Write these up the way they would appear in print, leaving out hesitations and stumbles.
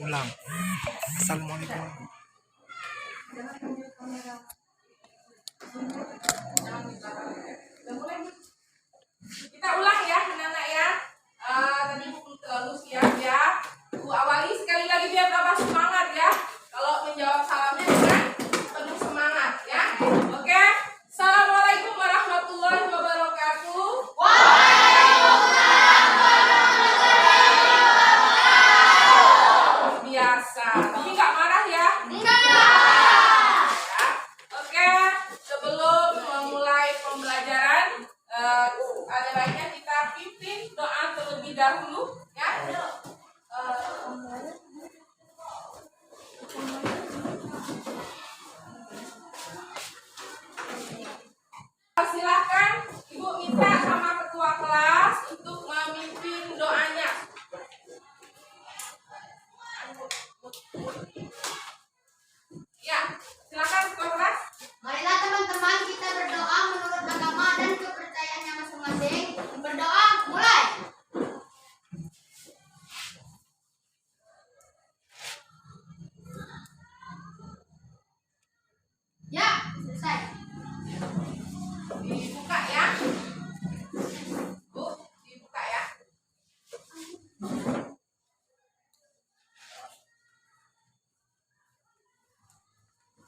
Ulang. Assalamualaikum. Kita ulang ya anak-anak ya. Tadi belum terlalu siap ya. Bu awali sekali lagi biar tambah semangat ya. Kalau menjawab salamnya dengan penuh semangat ya. Oke. Assalamualaikum warahmatullahi wabarakatuh. Biasa, tapi nggak marah ya? Enggak. Oke, sebelum memulai pembelajaran, ada baiknya kita pimpin doa terlebih dahulu, ya. Silakan Ibu minta sama ketua kelas untuk memimpin doanya. Ya, silakan ketua kelas. Marilah teman-teman kita berdoa menurut agama dan kepercayaannya masing-masing. Berdoa, mulai. Ya, selesai. Dibuka ya. Bu, dibuka ya.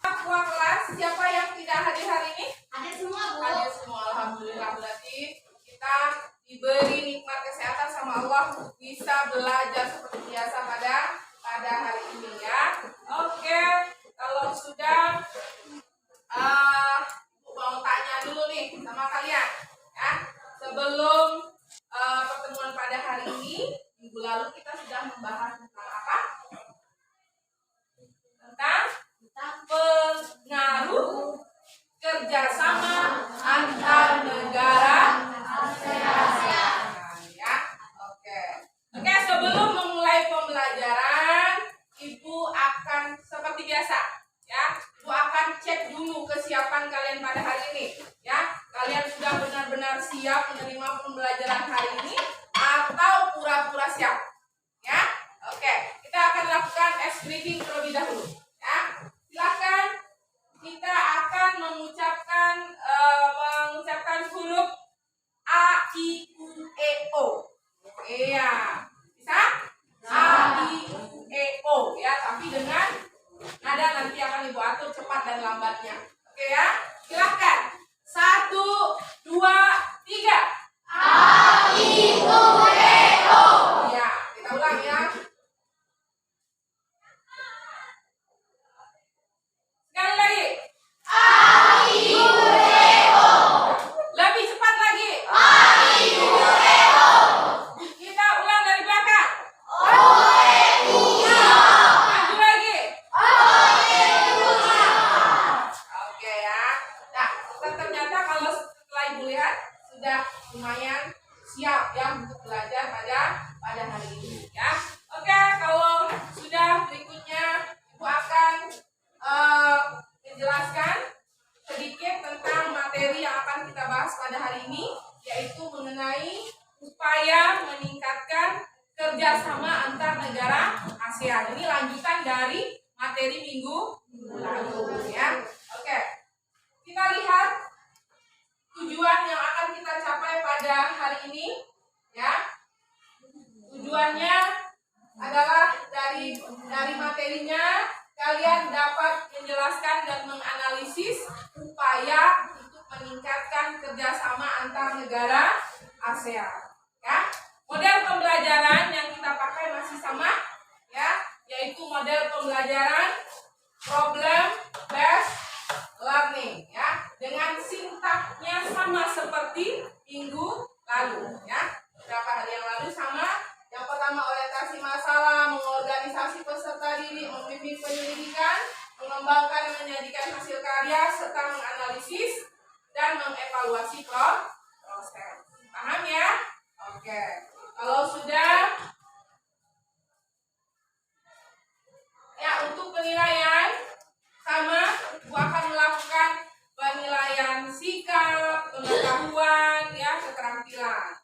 Ketua kelas, siapa yang tidak hadir hari ini? Hadir semua, Bu. Hadir semua, alhamdulillah. Berarti kita diberi nikmat kesehatan sama Allah untuk bisa belajar seperti biasa pada hari ini ya. Oke, kalau sudah Ibu mau tanya dulu nih sama kalian ya. Sebelum pertemuan pada hari ini, minggu lalu kita sudah membahas tentang apa? Tentang pengaruh kerjasama antar negara ASEAN ya. Oke, sebelum memulai pembelajaran, Ibu akan seperti biasa ya. Ibu akan cek dulu kesiapan kalian pada hari ini ya. Kalian sudah benar-benar siap menerima pembelajaran hari ini atau pura-pura siap ya. Oke, kita akan lakukan breathing terlebih dahulu ya. Silakan, kita akan mengucapkan huruf A, I, U, E, O. Iya, bisa? A, I, U, E, O ya, tapi dengan nada nanti akan Ibu atur cepat dan lambatnya. Oke ya, silakan. 1, 2, 3. A, I, U, E, O. Ya, kita ulang ya. Sekali lagi. A, I, U, E, O. Lebih cepat lagi. A, I, U, E, O. Kita ulang dari belakang. O, E, U, A. Maju lagi. O, E, U, A. Oke ya. Nah, ternyata kalau setelah Ibu lihat sudah lumayan siap ya untuk belajar pada hari ini ya. Oke, kalau sudah berikutnya Ibu akan menjelaskan sedikit tentang materi yang akan kita bahas pada hari ini, yaitu mengenai upaya meningkatkan kerjasama antar negara ASEAN. Ini lanjutan dari materi minggu lalu ya. Oke, kita lihat tujuan yang akan kita capai pada hari ini ya. Tujuannya adalah dari materinya kalian dapat menjelaskan dan menganalisis upaya untuk meningkatkan kerjasama antar negara ASEAN ya. Model pembelajaran yang kita pakai masih sama ya, yaitu model pembelajaran problem based learning ya, dengan sintaknya sama seperti minggu lalu ya. Beberapa hari yang lalu sama. Yang pertama orientasi masalah, mengorganisasi peserta didik, membimbing penyelidikan, mengembangkan dan menyajikan hasil karya, serta menganalisis dan mengevaluasi proses. Paham ya? Oke. Kalau sudah ya, untuk penilaian sama, Ibu akan melakukan penilaian sikap, pengetahuan, ya, keterampilan.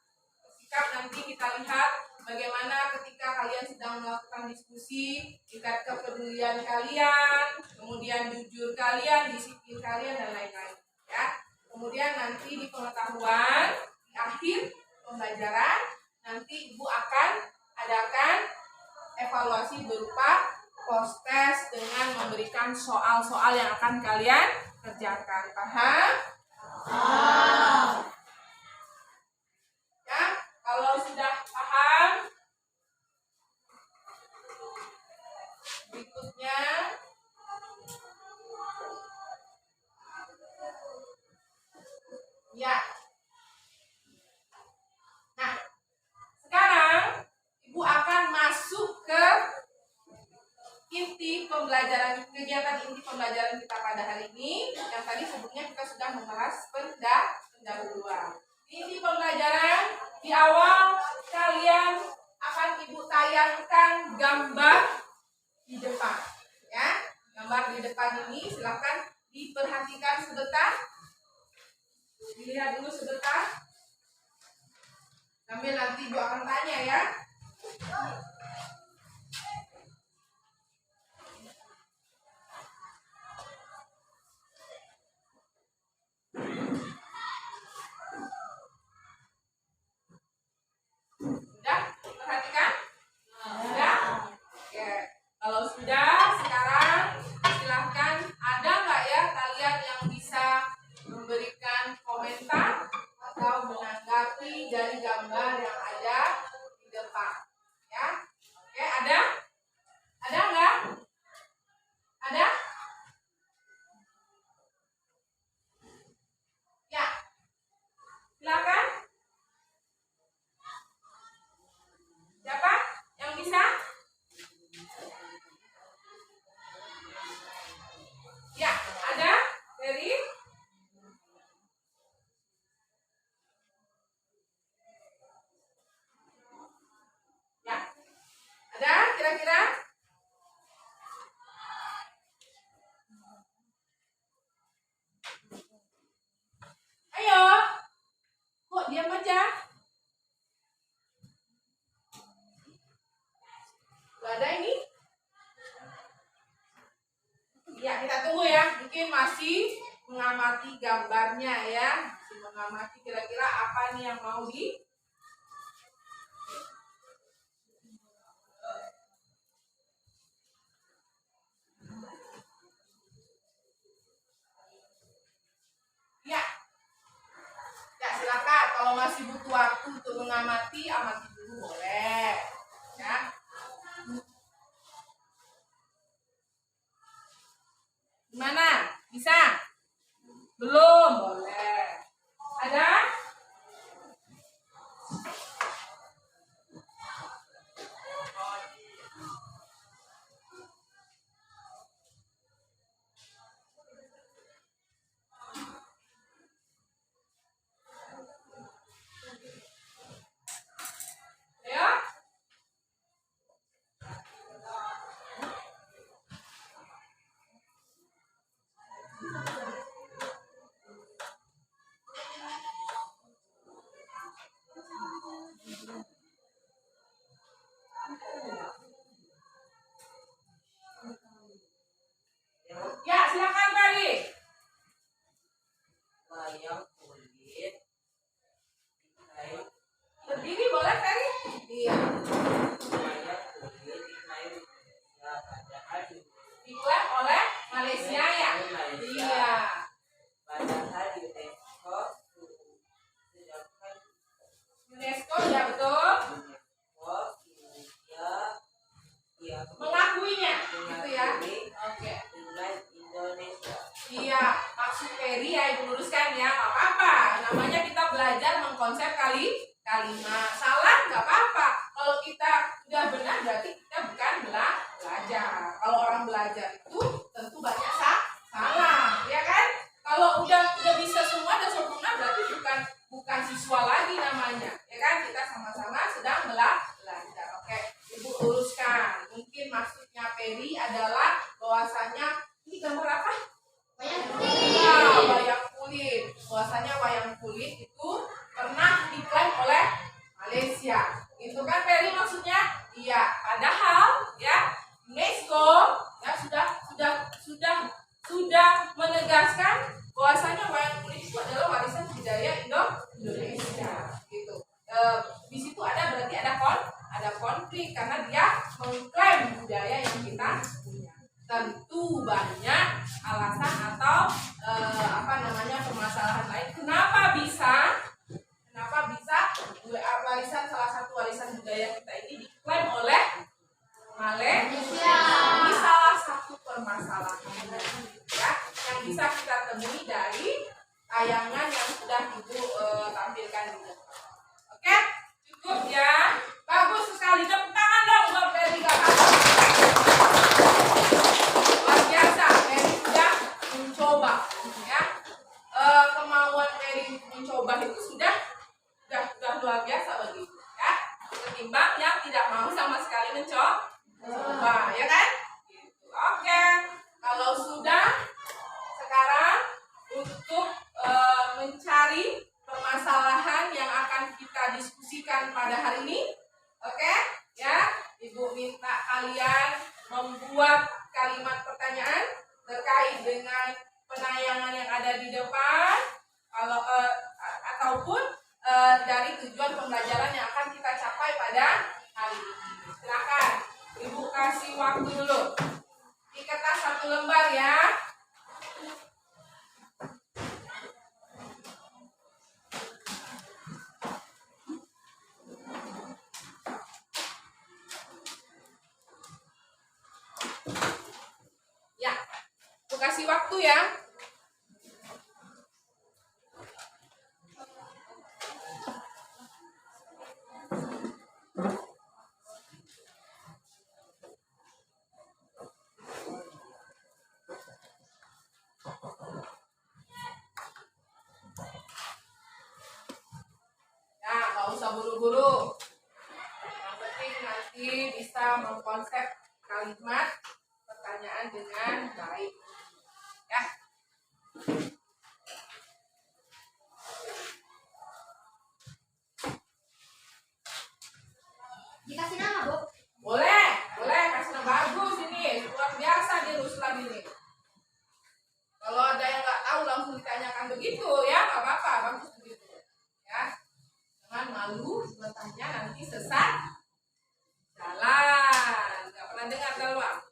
Sikap nanti kita lihat bagaimana ketika kalian sedang melakukan diskusi diskusi tingkat kepedulian kalian, kemudian jujur kalian, disiplin kalian dan lain-lain ya. Kemudian nanti di pengetahuan di akhir pembelajaran nanti Ibu akan adakan evaluasi berupa post test dengan memberikan soal-soal yang akan kalian kerjakan. Paham? Ya, kalau sudah paham, berikutnya ya. Nah, sekarang Ibu akan masuk ke inti pembelajaran, kegiatan inti pembelajaran kita pada hari ini. Yang tadi sebelumnya kita sudah membahas pendahuluan. Inti pembelajaran di awal kalian akan Ibu tayangkan gambar di depan, ya. Gambar di depan ini silakan diperhatikan sebentar, dilihat dulu sebentar. Sambil nanti Ibu akan tanya ya. Sudah? Perhatikan? Sudah? Oke. Kalau sudah, sekarang silahkan, ada nggak ya kalian yang bisa memberikan komentar atau menanggapi dari gambar yang ada di depan? Ya? Oke, ada? Ada nggak? Ada? Ya. Silakan. Siapa yang bisa? Ya, ada? Dari? Ya. Ada kira-kira? Ayo. Kok diam aja? Gak ada ini? Ya, kita tunggu ya. Mungkin masih mengamati gambarnya ya. Masih mengamati kira-kira apa nih yang mau di. Ya. Ya, silakan. Kalau masih butuh waktu untuk mengamati, amati dulu boleh. Ya. Gimana? Bisa? Belum? Boleh. Ada? Ayo. Ya, silakan Ferry. Wayang kulit dikain Berdiri boleh Ferry? Iya. wayang kulit dikain Indonesia padahal Diklaim oleh Malaysia ya? Iya. padahal UNESCO sedangkan UNESCO ya betul. UNESCO Indonesia ya Mengakuinya gitu ya. Oke. dengan Indonesia. Iya, maksud Ferry ya Ibu luruskan ya, nggak apa-apa. Namanya kita belajar mengkonsep kalimat. Salah nggak apa-apa. Kalau kita udah benar berarti kita bukan belajar. Kalau orang belajar itu tentu banyak salah, ya kan? Kalau udah bisa semua dan sempurna berarti bukan siswa lagi namanya, ya kan? Kita sama-sama sedang belajar. Oke, Ibu luruskan. Mungkin maksudnya Ferry adalah bahwasanya ini gambar apa? Wayang Nah, kulit. wayang kulit. Bahwasanya wayang kulit itu pernah diklaim oleh Malaysia. Itu kan Ferry maksudnya? Iya. Padahal ya Tentu banyak alasan atau permasalahan lain kenapa bisa warisan salah satu warisan budaya kita ini diklaim oleh Malaysia. Ini salah satu permasalahan ya, yang bisa kita temui dari tayangan yang sudah Ibu tampilkan juga. Oke, cukup ya. Bagus sekali. Tepuk tangan dong buat Ferry Kakak. Luar biasa, Ferry sudah mencoba ya. Kemauan Ferry mencoba itu sudah luar biasa begitu ya. Ketimbang yang tidak mau sama sekali mencoba, ya kan? Gitu. Oke, kalau sudah sekarang untuk mencari permasalahan yang akan kita diskusikan pada hari ini, oke? Ya, Ibu minta kalian membuat kalimat pertanyaan terkait dengan penayangan yang ada di depan, ataupun dari tujuan pembelajaran yang akan kita capai pada hari ini. Silakan, Ibu kasih waktu dulu. Di kertas 1 lembar ya. Ya, Ibu kasih waktu ya. Nggak usah buru-buru. Yang penting nanti bisa mengkonsep kalimat pertanyaan dengan baik. Ya. Dikasih nama, Bu? Boleh kasih nama bagus ini. Luar biasa di Ruslan ini. Kalau ada yang nggak tahu langsung ditanyakan begitu ya, nggak apa-apa, bagus begitu. Ya. Jangan malu bertanya nanti sesat jalan. Nggak pernah dengar Dalwa?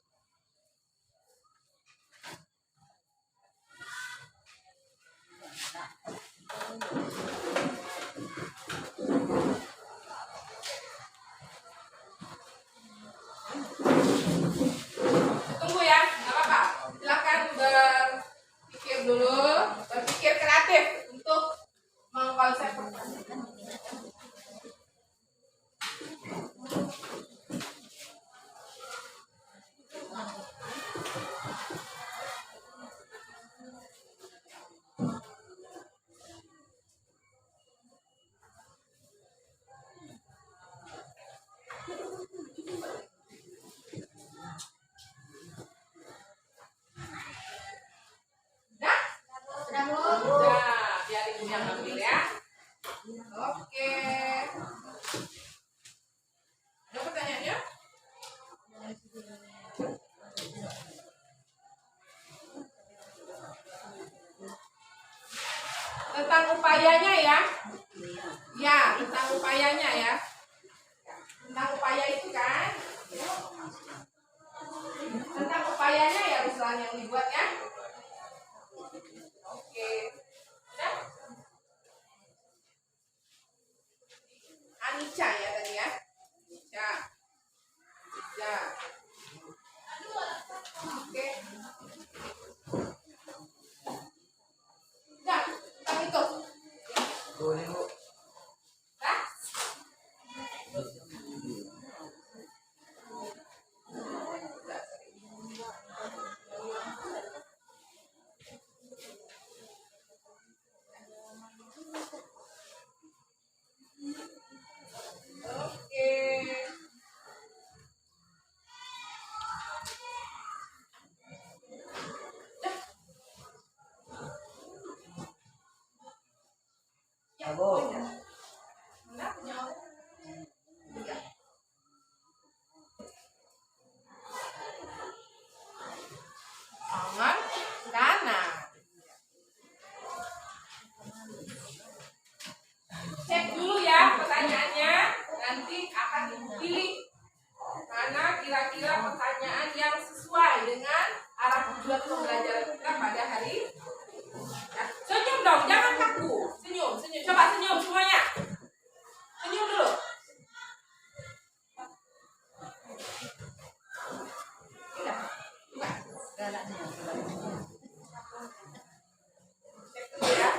Tunggu ya, nggak apa-apa. Silakan berpikir dulu, berpikir kreatif untuk mengkonsep pertanyaan. Sudah, Bu? Udah, biar Ibu yang ambil ya. Oke. Ada pertanyaannya? Tentang upayanya ya. Ya, tentang upayanya ya. Tentang upaya itu kan. Tentang upayanya ya Ruslan yang dibuat ya. Oke. Udah? Anica ya tadi ya. Anica. Oke. Udah, tentang itu. Boleh, Bu. Udah? Oke. Ya, punya. Mana punya orang? Iya. Tangan kanan. Cek dulu ya pertanyaannya, nanti akan dipilih mana kira-kira pertanyaan yang sesuai dengan tujuan pembelajaran kita pada hari ini. Ya, senyum dong, jangan kaku. Senyum, senyum. Coba senyum semuanya. Senyum dulu. Udah. Buka. Cek dulu ya.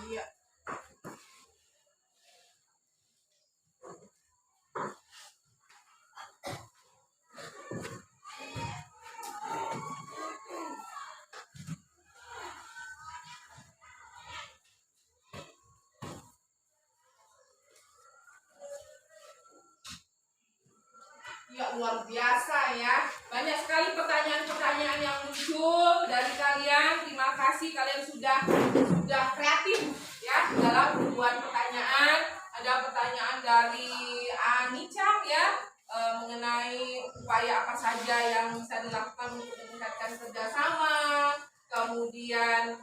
Iya. Ya luar biasa ya. Banyak sekali pertanyaan-pertanyaan yang muncul dari kalian. Terima kasih kalian sudah kreatif ya dalam membuat pertanyaan. Ada pertanyaan dari Anicang ya mengenai upaya apa saja yang bisa dilakukan untuk meningkatkan kerjasama. Kemudian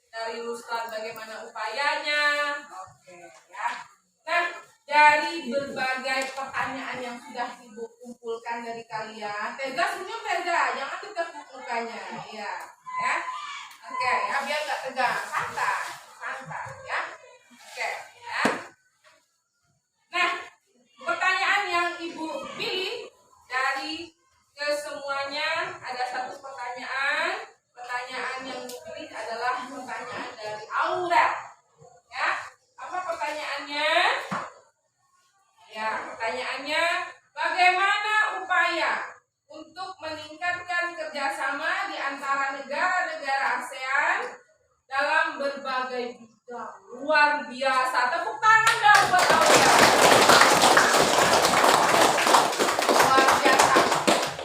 dari Ruslan bagaimana upayanya. Oke ya. Nah, dari berbagai pertanyaan yang sudah Ibu kumpulkan dari kalian, Teza senyum Teza, jangan ditekuk mukanya, ya, ya, oke, ya biar nggak tegang, santai, santai, ya, oke, ya. Nah, pertanyaan yang Ibu pilih dari kesemuanya ada satu pertanyaan yang dipilih adalah pertanyaan dari Aura, ya, apa pertanyaannya? Ya, pertanyaannya, bagaimana upaya untuk meningkatkan kerjasama di antara negara-negara ASEAN dalam berbagai bidang? Luar biasa, tepuk tangan dong buat Aulia. Luar biasa.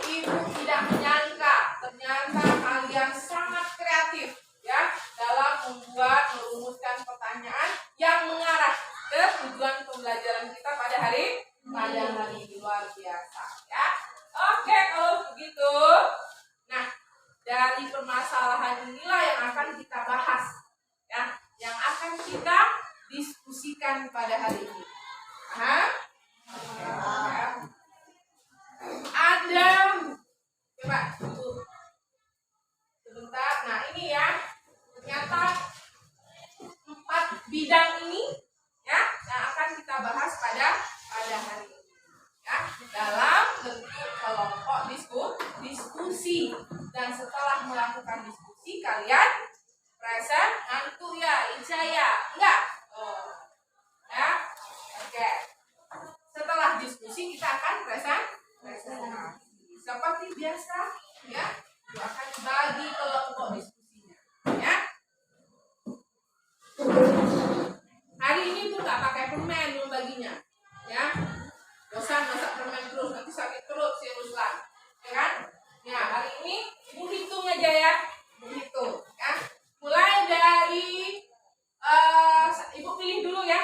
Ibu tidak menyangka, ternyata kalian sangat kreatif ya dalam merumuskan pertanyaan yang mengarah ke tujuan pembelajaran kita pada hari ini. Luar biasa ya. Oke, kalau begitu, nah dari permasalahan inilah yang akan kita bahas ya, yang akan kita diskusikan pada hari ini. Ya. Ada coba tunggu sebentar. Nah ini ya, ternyata 4 bidang ini ya yang akan kita bahas pada hari ini ya dalam bentuk kelompok diskusi. Dan setelah melakukan diskusi kalian present ngantuk ya, Ica ya enggak? Ya oke, setelah diskusi kita akan presentasi seperti biasa ya, itu akan dibagi kelompok diskusinya ya. Hari ini tuh nggak pakai permen membaginya, ya. Bosan masak permen terus, nanti sakit perut si Ruslan, ya kan? Ya hari ini Ibu hitung aja ya, Ibu hitung, ya. Mulai dari Ibu pilih dulu ya,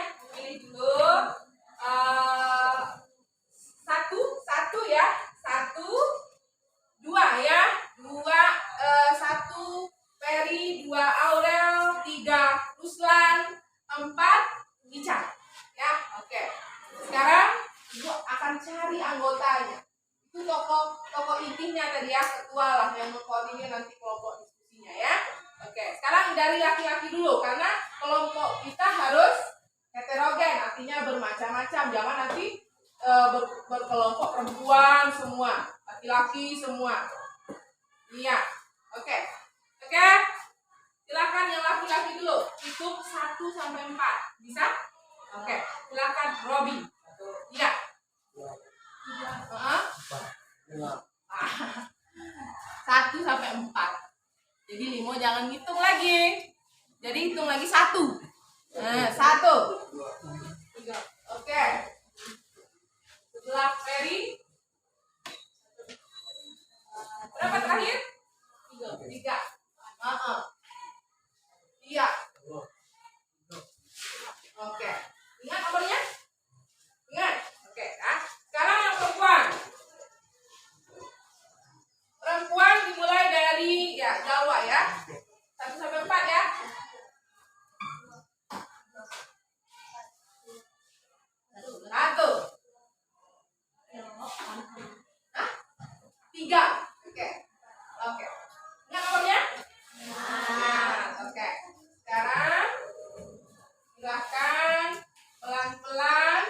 satu ya, 2 ya, 1 Peri, 2 Aurel, 3 Ruslan, 4 Ica ya. Oke, sekarang Ibu akan cari anggotanya. Itu tokoh intinya tadi ya, ketua lah yang mengkoordinir nanti kelompok diskusinya ya. Oke, sekarang dari laki-laki dulu karena kelompok kita harus heterogen, artinya bermacam-macam. Jangan nanti berkelompok perempuan semua, laki-laki semua. Iya. Oke. Silakan yang laki-laki dulu. Hitung 1 sampai 4. Bisa? Oke. Silakan Robi. Iya. 1 sampai 4. Jadi Limo jangan ngitung lagi. Jadi hitung lagi 1. Nah, 1. 3. Oke. Setelah Ferry berapa terakhir? 3. Iya. Oke. Ingat nomornya? Ingat. Oke, nah. Sekarang yang perempuan. Perempuan dimulai dari ya Jawa ya. 1 sampai 4 ya. 1. 3. Oke. Oke. Ingat nomornya? Nah, oke. Sekarang silahkan pelan-pelan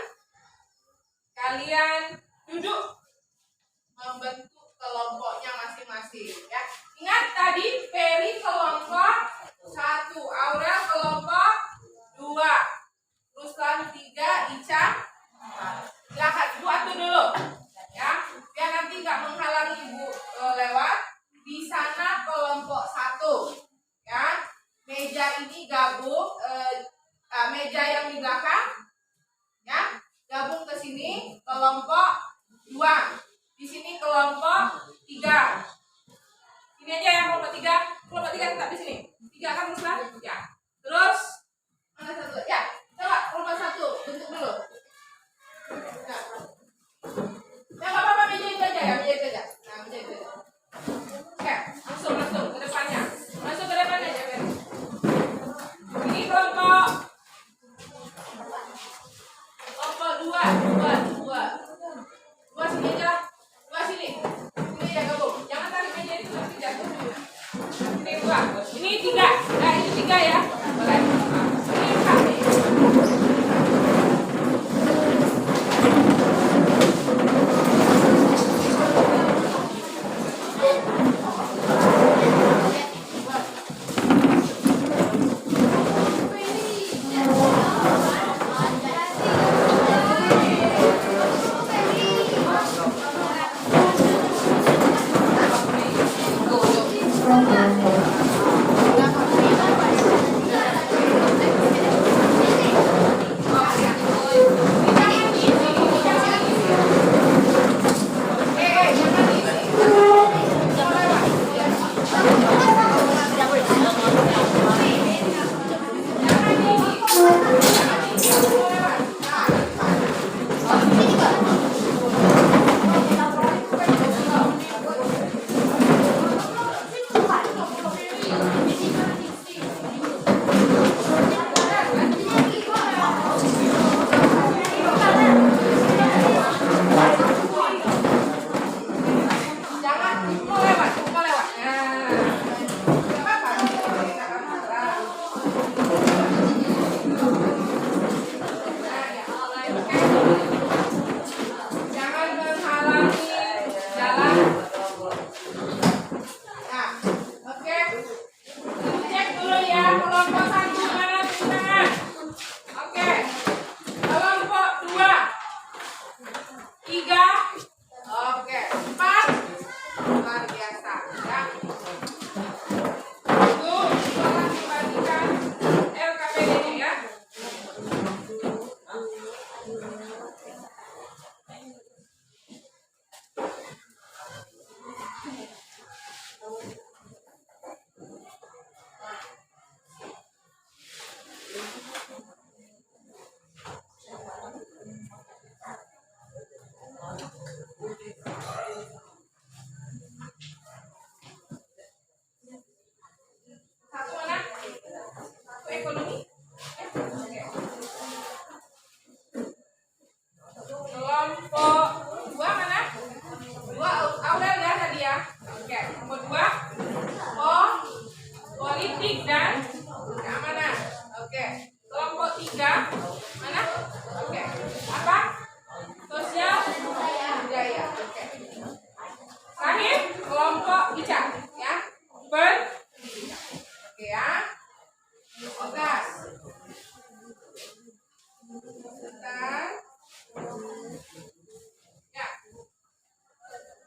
kalian duduk membentuk kelompoknya masing-masing ya. Ingat tadi Ferry kelompok 1, Aurel kelompok 2, Ruslan 3, Ica 4. Silahkan Ibu atur dulu ya, biar nanti nggak menghalangi Ibu lewat. Di sana kelompok 1 ya. Meja ini gabung meja yang di belakang ya, gabung ke sini kelompok 2. Di sini kelompok 3. Ini aja ya kelompok 3. Kelompok 3 tetap di sini. 3 kan Ruslan? Ya. Terus mana satu? Ya. Coba kelompok 1 bentuk dulu. Ya enggak apa-apa, meja itu aja ya, meja itu aja. Nah, meja itu aja. Oke, langsung ke depannya. Masuk ke depannya aja, Ferry. Ini kelompok 2 sini aja. 2 sini. Sini aja gabung. Jangan tarik meja itu nanti jatuh. Ini 2. Ini 3. Nah, itu 3 ya. Boleh. Ini 4.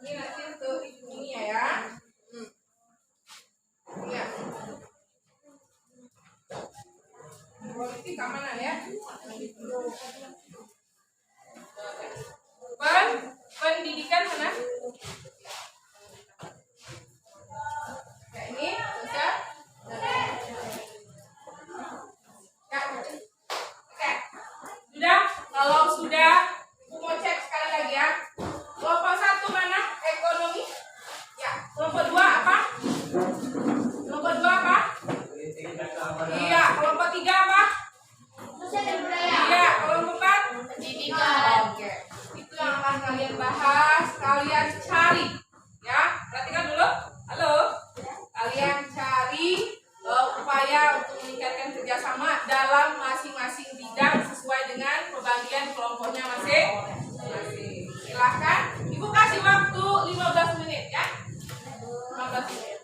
Ini nanti untuk Pendidikan mana? Ya ini bisa. Ya. Oke. Sudah? Kalau sudah, Ibu mau cek sekali lagi ya. Kelompok 1 mana? Ekonomi. Ya. Kelompok 2 apa? Kelompok 2 apa? Iya. Kelompok 3 apa? Sosial dan budaya. Iya. Kelompok 4? Pendidikan. Oke. Itu yang akan kalian bahas, kalian cari. Ya. Perhatikan dulu. Halo. Kalian cari upaya untuk meningkatkan kerjasama dalam masing-masing bidang sesuai dengan pembagian kelompoknya masing-masing. Silahkan. Ibu kasih waktu 15 menit ya. 15 menit.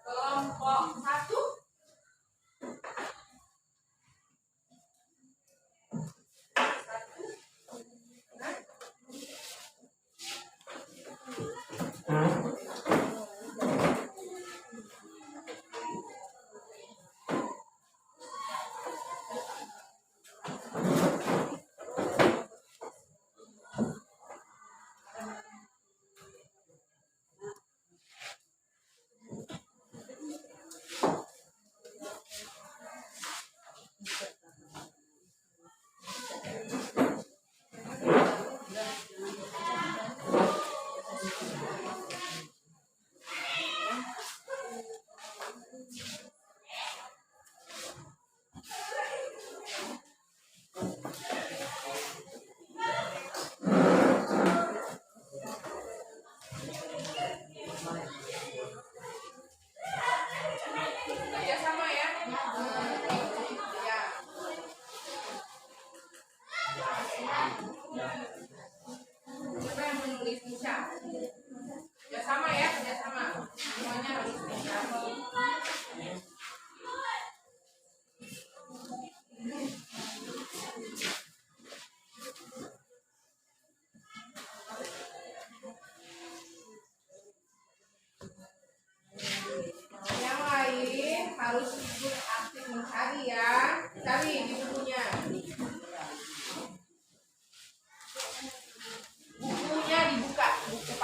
Kelompok 1.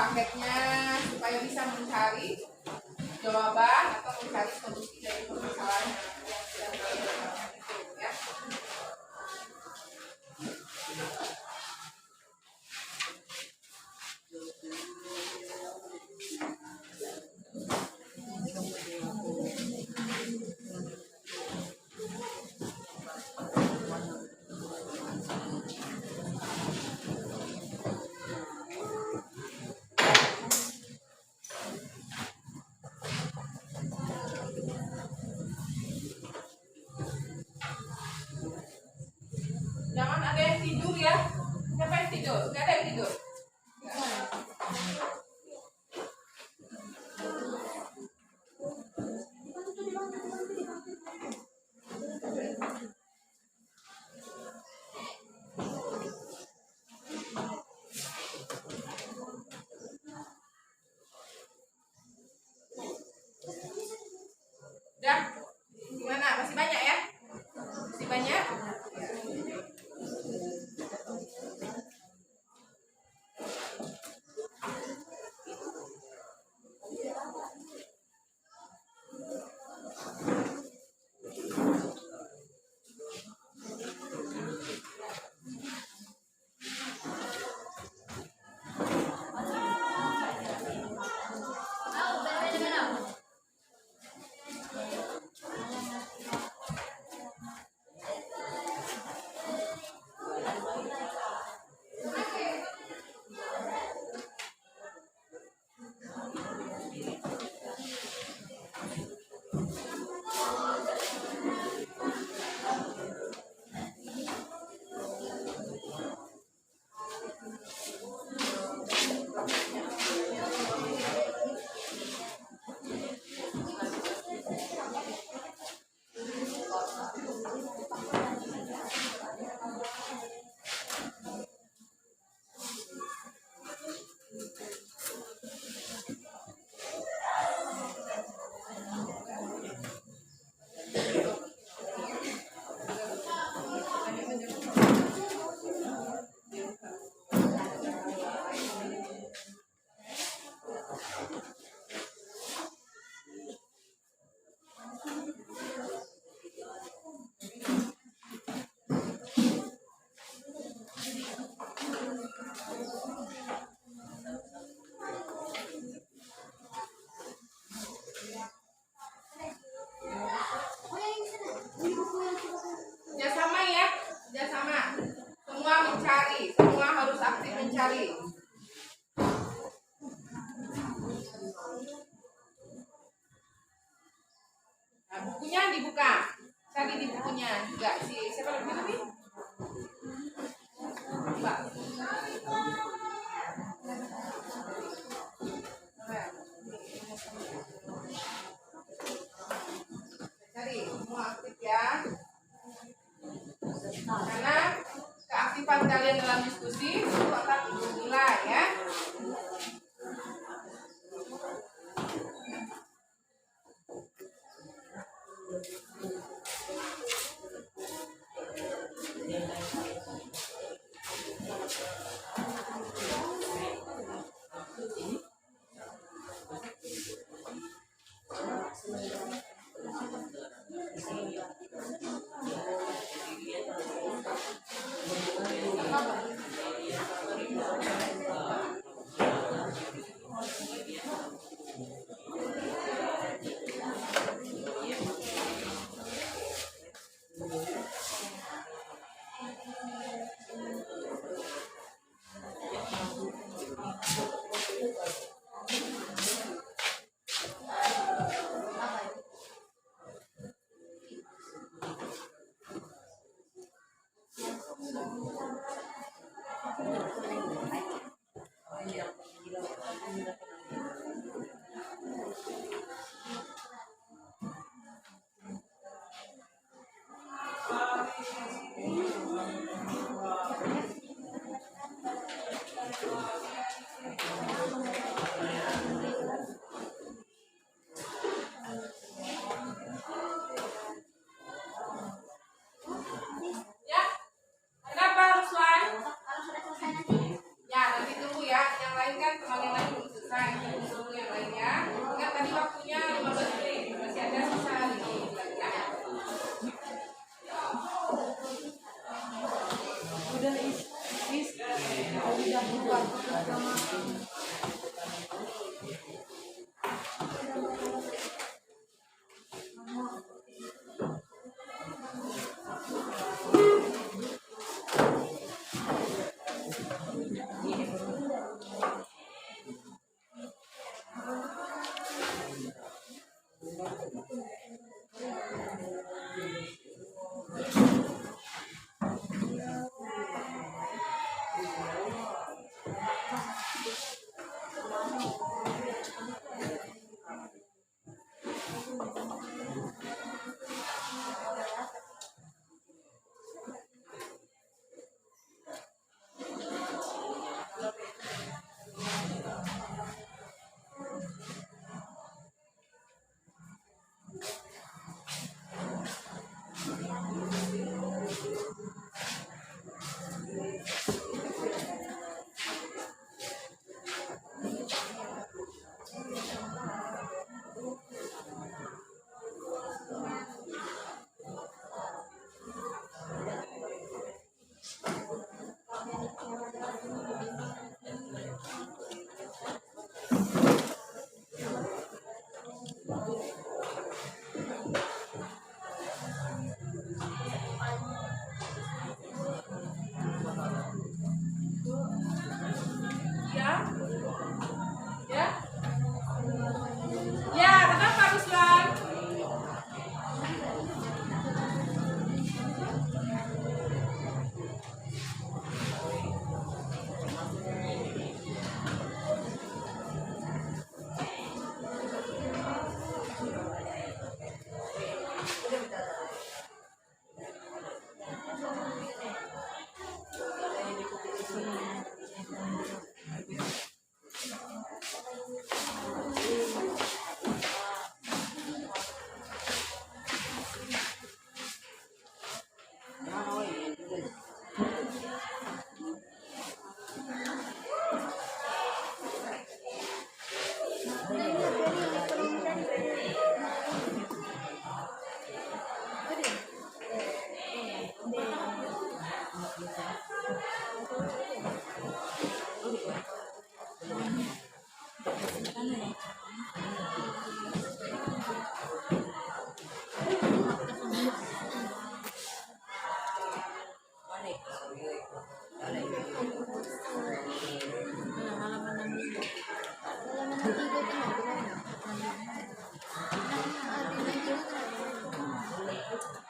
paketnya supaya bisa mencari jawaban atau mencari solusi dari permasalahan yang sedang dilakukan itu ya. Jangan ada yang tidur ya. Siapa yang tidur? Gak ada yang tidur. Udah? Gimana? Masih banyak ya? Masih banyak? Kerjasama ya, kerjasama. Semua mencari, semua harus aktif mencari. Nah, bukunya dibuka. Cari di bukunya juga. Siapa lagi tadi? Mbak. Cari, semua aktif ya. Karena keaktifan kalian dalam diskusi itu akan dinilai ya. semuanya belum selesai. Kita tunggu yang lainnya. Ingat tadi waktunya 15 menit. Masih ada sisa 5 menit lagi ya. Udah udah buat sama. Ya. Ya. Ya, kenapa Ruslan?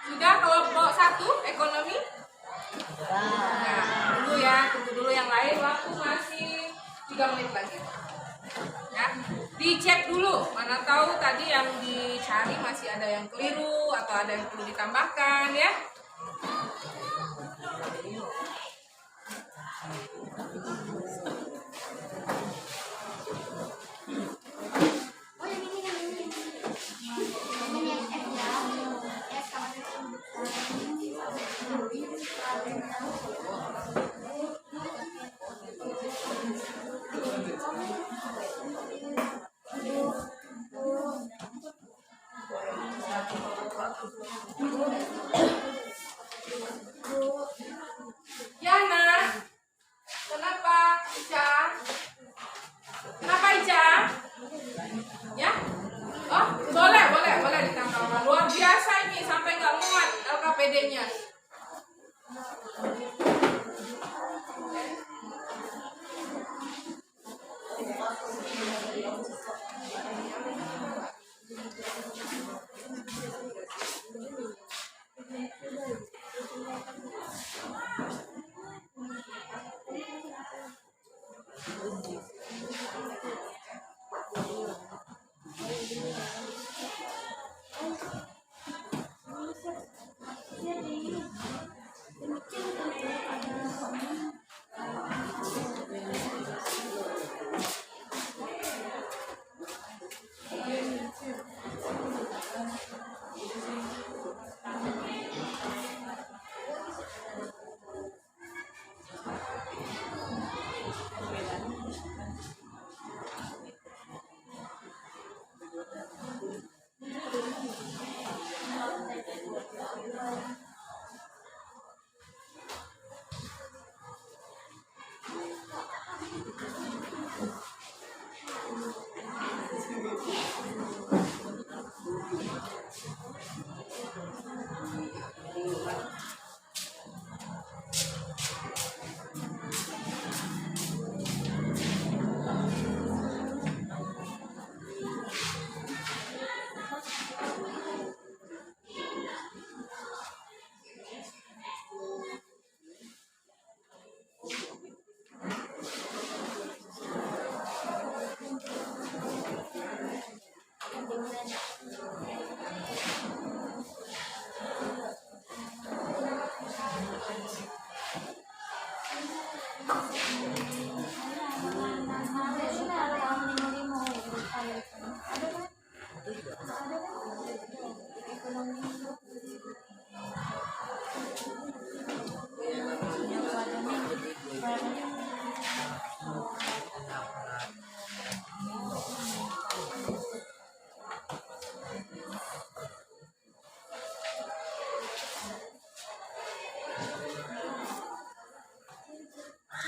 Sudah kelompok 1 ekonomi? Nah, tunggu ya, tunggu dulu yang lain. Waktu masih 3 menit lagi. Ya, dicek dulu. Mana tahu tadi yang dicari masih ada yang keliru atau ada yang perlu ditambahkan ya. Oh yang ini yang F ya. F Yana, kenapa Ica? Kenapa Ica? Ya? Oh, boleh ditambahkan. Luar biasa ini sampai nggak muat LKPD-nya.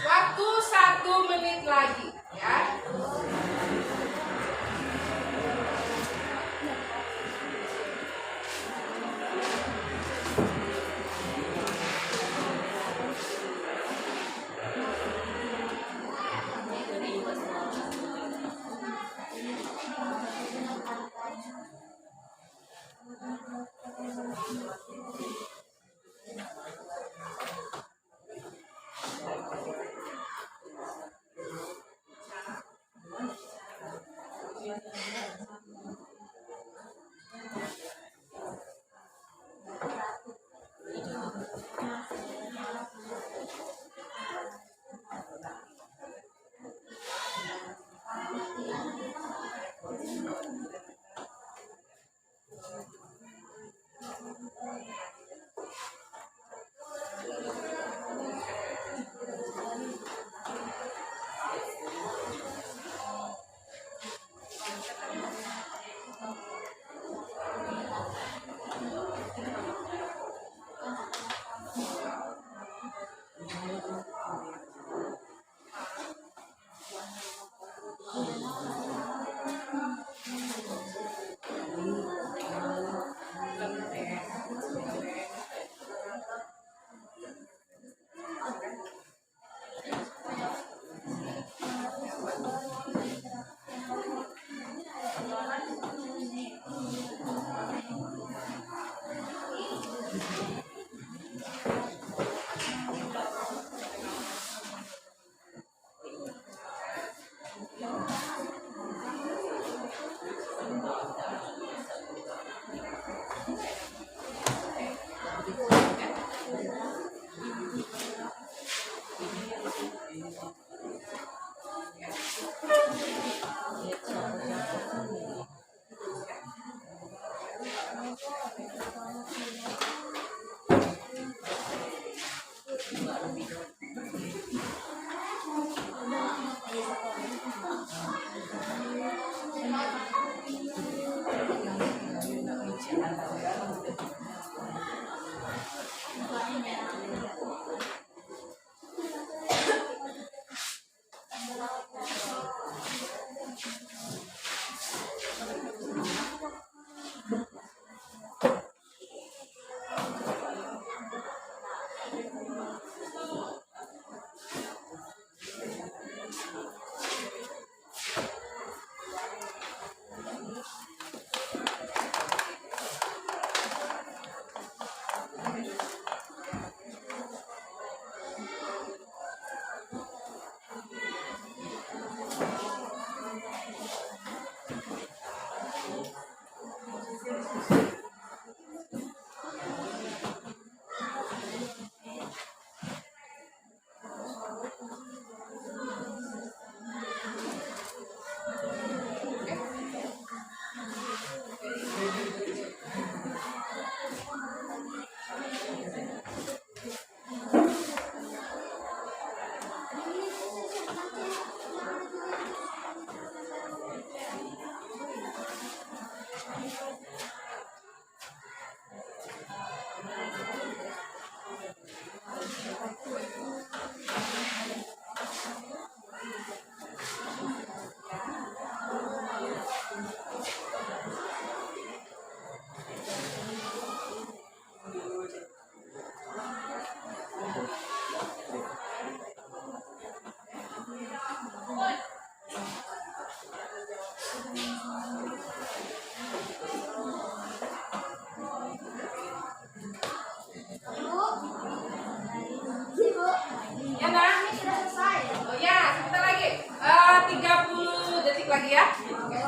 Waktu Ibu, Ya, Nak? ini sudah selesai. Oh ya, sebentar lagi. 30 detik lagi ya. Oke.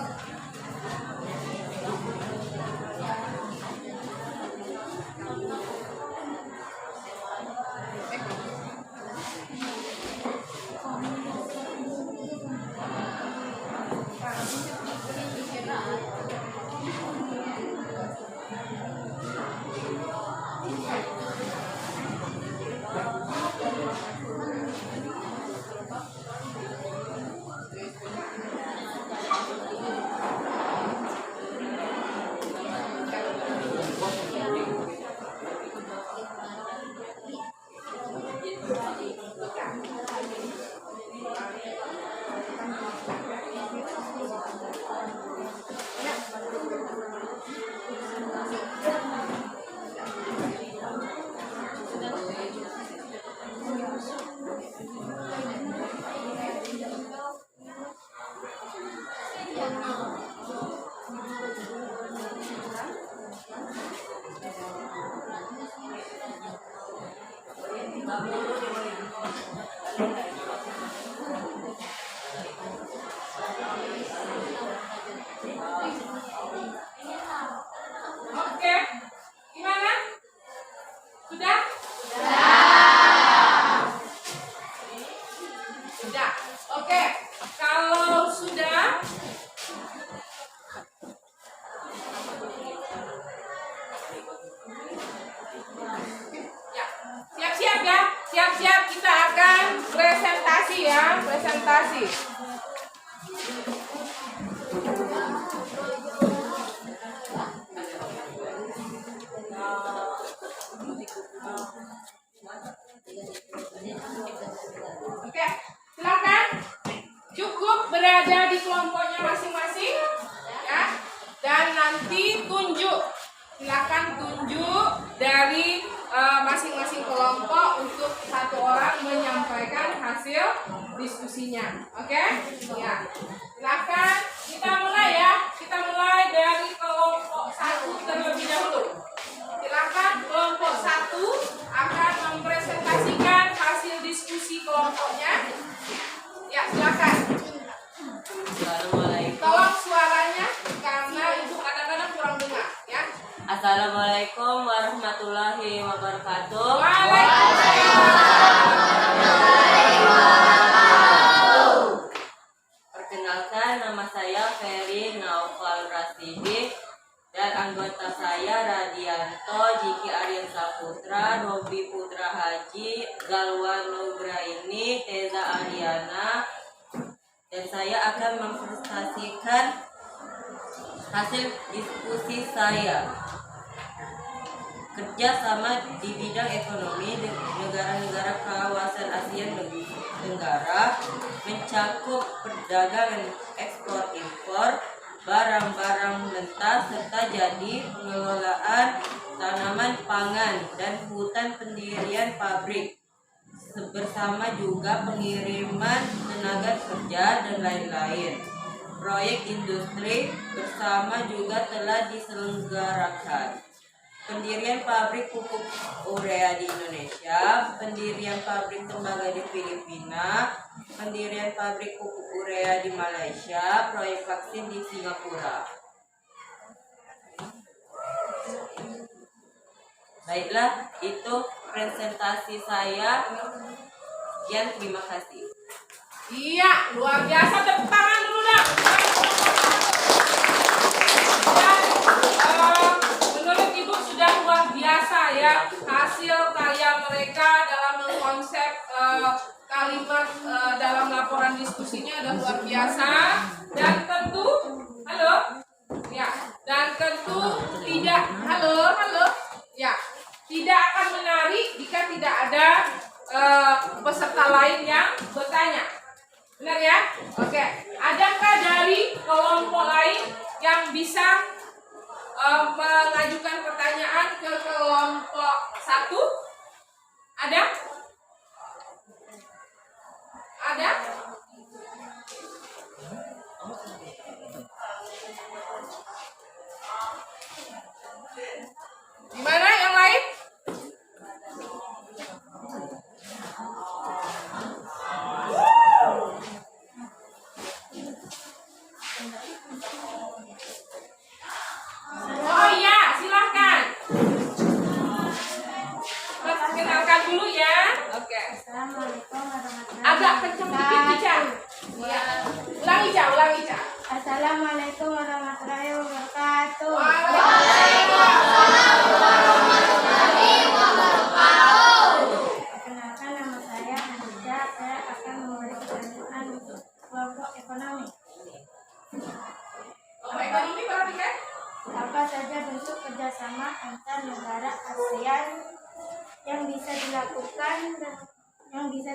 Oke. Gimana? Sudah? Sudah. Oke. Kalau sudah, ya, siap-siap ya. Siap-siap kita akan presentasi ya, presentasi. Oke, silakan. Cukup berada di kelompoknya masing-masing, ya. Dan nanti tunjuk, silakan tunjuk dari masing-masing kelompok untuk satu orang menyampaikan hasil diskusinya. Oke? Ya. Silakan kita mulai ya. Kita mulai dari kelompok 1 terlebih dahulu. Silakan kelompok 1 akan mempresentasikan hasil diskusi kelompoknya. Ya, silakan. Assalamualaikum. Tolong suaranya karena ibu kadang-kadang kurang dengar, ya. Assalamualaikum warahmatullahi wabarakatuh. Perkenalkan, nama saya Ferry Naufal Rasidi dan anggota saya Radianto, Jiki Aryan Saputra, Robi Putra Haji, Galwan Nugraini, Teza Ariana, dan saya akan mempresentasikan hasil diskusi saya. Kerjasama di bidang ekonomi negara-negara kawasan Asia Tenggara mencakup perdagangan ekspor-impor, barang-barang mentah, serta jadi pengelolaan tanaman pangan dan hutan, pendirian pabrik, bersama juga pengiriman tenaga kerja dan lain-lain. Proyek industri bersama juga telah diselenggarakan. Pendirian pabrik pupuk urea di Indonesia, pendirian pabrik tembaga di Filipina, pendirian pabrik pupuk urea di Malaysia, proyek vaksin di Singapura. Baiklah, itu presentasi saya. Sekian, terima kasih. Iya, luar biasa. Tepuk tangan dulu dong. Dan, menurut Ibu sudah luar biasa ya hasil karya mereka dalam mengkonsep kalimat dalam laporan diskusinya udah luar biasa. Dan tentu, halo, ya, dan tentu tidak, halo, ya, tidak akan menarik jika tidak ada peserta lain yang bertanya. Benar ya? Oke. Adakah dari kelompok lain yang bisa mengajukan pertanyaan ke kelompok 1? Ada? Ada? Gimana yang lain? Oh iya, silahkan. Kenalkan dulu ya. Oke. Assalamualaikum warahmatullahi Agak kenceng dikit Ica. Ya. Ulangi Ica, ulangi Ica. Assalamualaikum warahmatullahi wabarakatuh. Perkenalkan, nama saya Anissa. Saya akan memberi pertanyaan untuk kelompok ekonomi. Oh, ekonomi berarti kan? Apa saja bentuk kerjasama antar negara ASEAN yang bisa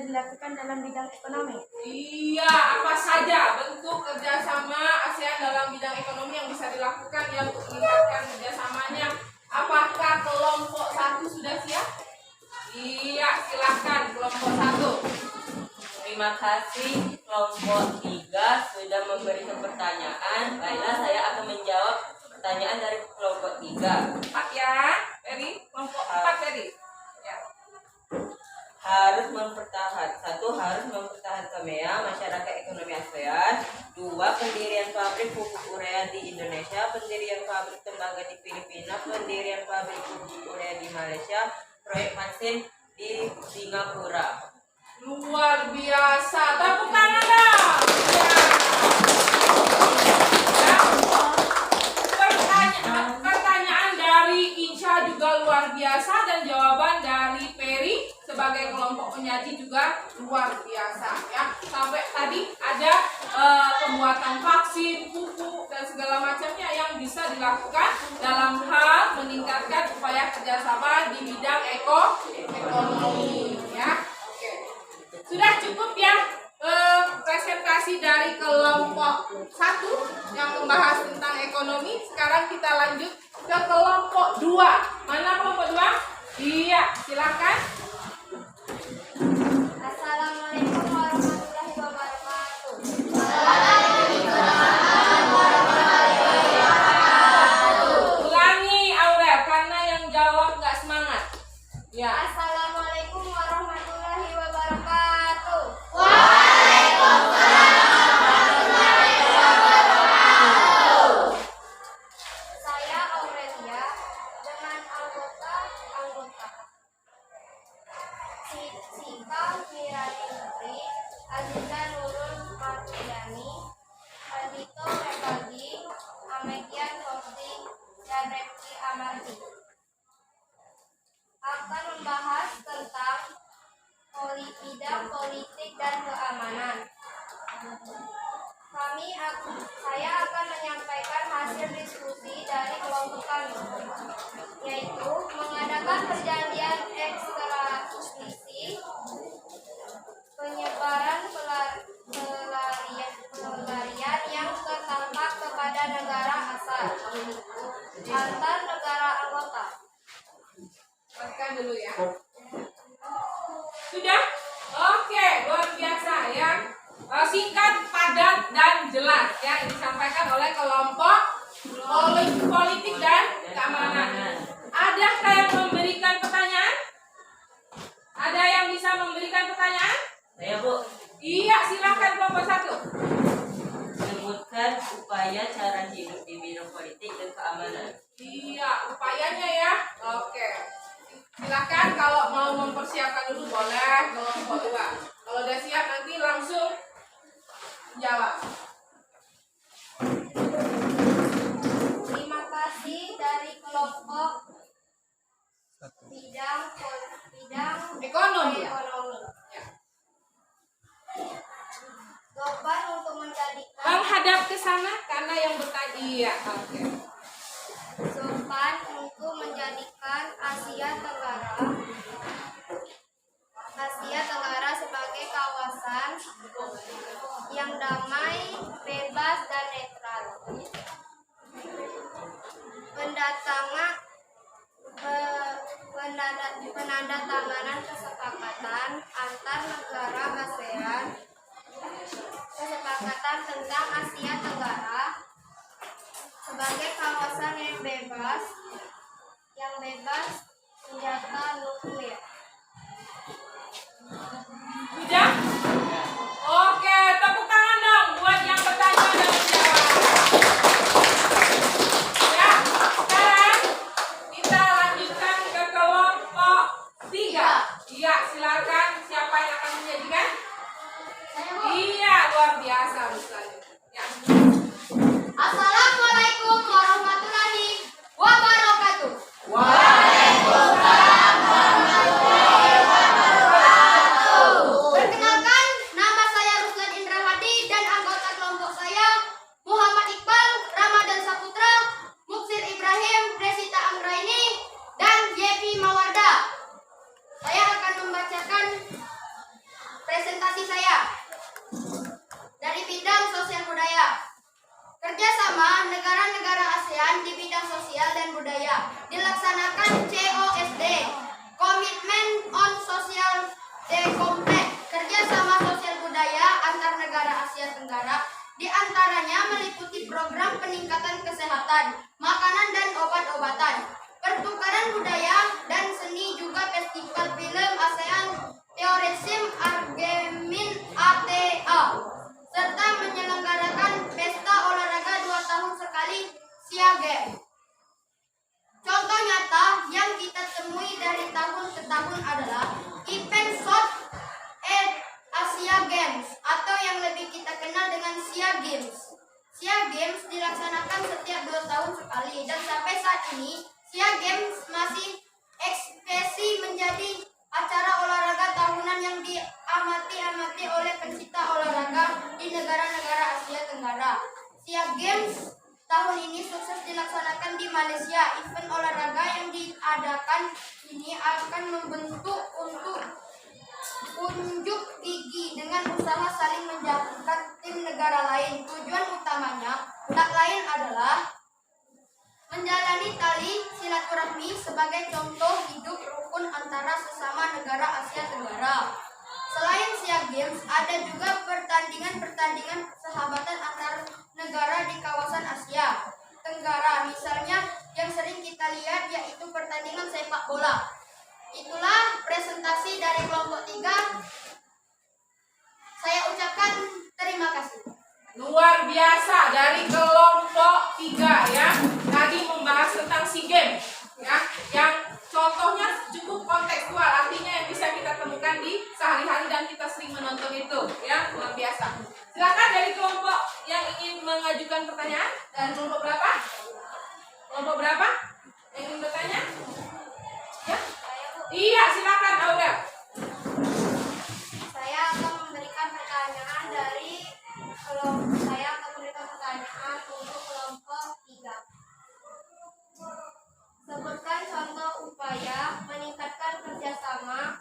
dilakukan dalam bidang ekonomi? Iya, apa saja bentuk kerjasama ASEAN dalam bidang ekonomi yang bisa dilakukan ya untuk meningkatkan kerjasamanya? Apakah kelompok 1 sudah siap? Iya, silakan kelompok 1. Terima kasih kelompok 3 sudah memberikan pertanyaan. Baiklah, saya akan menjawab pertanyaan dari kelompok 3. 4 ya, Ferry. Kelompok 4 Ferry. Ya. Harus mempertahankan KMEA, masyarakat ekonomi ASEAN. 2. Pendirian pabrik pupuk urea di Indonesia, pendirian pabrik tembaga di Filipina, pendirian pabrik pupuk urea di Malaysia, proyek vaksin di Singapura. Luar biasa. Tepuk tangan dong. Ya. Pertanyaan dari Inca juga luar biasa dan jawaban dari Ferry sebagai kelompok penyaji juga luar biasa ya. Sampai tadi ada pembuatan vaksin, pupuk dan segala macamnya yang bisa dilakukan dalam hal meningkatkan upaya kerjasama di bidang ekonomi ya. Oke. Sudah cukup ya presentasi dari kelompok 1 yang membahas tentang ekonomi. Sekarang kita lanjut ke kelompok 2. Mana kelompok 2? Iya, silakan. Assalamualaikum warahmatullahi wabarakatuh. Ulangi Aurel karena yang jawab nggak semangat. Ya. Assalamualaikum warahmatullahi wabarakatuh. Saya Aurelia dengan anggota Sika Mirani Putri, Aziza Nurul Mardiani, Aldito Revaldi, Amekian Kosti, dan Repti Amardi akan membahas tentang bidang politik dan keamanan. Saya akan menyampaikan hasil diskusi dari kelompok kami, yaitu mengadakan perjanjian ekstradisi, penyebaran pelarian yang tertangkap kepada negara asal antar negara anggota. Makan dulu ya. Sudah? Oke, luar biasa ya. Singkat, padat, dan jelas ya. Ini disampaikan oleh kelompok politik dan keamanan. Adakah yang memberikan pertanyaan? Ada yang bisa memberikan pertanyaan? Saya, Bu. Iya, silakan kelompok 1. Sebutkan upaya cara hidup di bidang politik dan keamanan. Iya, upayanya ya. Oke. Silakan kalau mau mempersiapkan dulu boleh kelompok 2. Kalau udah siap nanti langsung jawab. Terima kasih dari kelompok bidang Ekonomi. Ya. Jawaban untuk menjadikan Menghadap ke sana karena yang bertanya. Iya, oke. sopan untuk menjadikan Asia Tenggara sebagai kawasan yang damai, bebas, dan netral. Penandatanganan kesepakatan antar negara ASEAN, kesepakatan tentang Asia Tenggara sebagai kawasan yang bebas senjata nuklir. Sudah? Oke, tepuk tangan dong buat yang bertanya dan menjawab. Ya, sekarang kita lanjutkan ke kelompok 3. Iya, silakan. Siapa yang akan menyajikan? Saya Bu. Iya, luar biasa sekali. Ya. Assalamualaikum warahmatullahi wabarakatuh. Perkenalkan, nama saya Ruslan Indra Hadi dan anggota kelompok saya Muhammad Iqbal, Ramadan Saputra, Muksir Ibrahim, Resita Anggraini, dan Yepi Mawarda. Saya akan membacakan presentasi saya dari bidang sosial budaya. Kerjasama negara-negara ASEAN di bidang sosial dan budaya dilaksanakan COSD, Commitment on Social Development. Kerjasama sosial budaya antar negara Asia Tenggara diantaranya meliputi program peningkatan kesehatan, makanan dan obat-obatan, pertukaran budaya dan seni, juga festival film ASEAN Tourism Argemin ATA, serta menyelenggarakan pesta olahraga 2 tahun sekali SEA Games. Contoh nyata yang kita temui dari tahun ke tahun adalah event South Asia Games atau yang lebih kita kenal dengan SEA Games. SEA Games dilaksanakan setiap 2 tahun sekali dan sampai saat ini SEA Games masih ekspresi menjadi acara olahraga tahunan yang diamati oleh pencinta olahraga di negara-negara Asia Tenggara. SEA Games tahun ini sukses dilaksanakan di Malaysia. Event olahraga yang diadakan ini akan membentuk untuk unjuk gigi dengan usaha saling menjatuhkan tim negara lain. Tujuan utamanya tak lain adalah menjalani tali silaturahmi sebagai contoh hidup rukun antara sesama negara Asia Tenggara. Selain SEA Games, ada juga pertandingan sahabatan antar negara di kawasan Asia Tenggara. Misalnya yang sering kita lihat yaitu pertandingan sepak bola. Itulah presentasi dari kelompok 3. Saya ucapkan terima kasih. Luar biasa dari kelompok 3 ya. Tadi membahas tentang SEA Games ya, yang contohnya cukup kontekstual, artinya yang bisa kita temukan di sehari-hari dan kita sering menonton itu ya, luar biasa. Silakan dari kelompok yang ingin mengajukan pertanyaan. Dan kelompok berapa? Kelompok berapa yang ingin bertanya? Ya? Iya, silakan Aurel. Saya akan memberikan pertanyaan untuk kelompok 3. Sebutkan contoh upaya meningkatkan kerjasama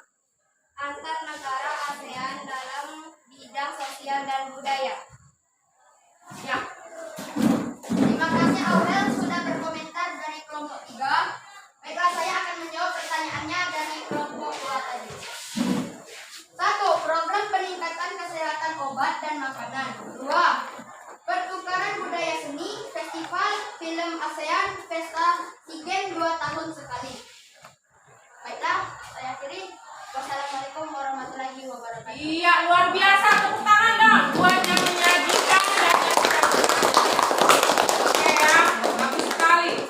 antar negara ASEAN dalam bidang sosial dan budaya. Ya. Terima kasih Aurel sudah berkomentar dari kelompok 3. Baiklah, saya akan menjawab pertanyaannya dari kelompok 2 tadi. 1. Program peningkatan kesehatan obat dan makanan. 2. Pertukaran budaya seni, festival film ASEAN, pesta SEA Games 2 tahun sekali. Baiklah, saya akhiri. Wassalamualaikum warahmatullahi wabarakatuh. Iya, luar biasa. Tepuk tangan dong buat yang menyajikan dan yang sudah Oke ya, bagus sekali.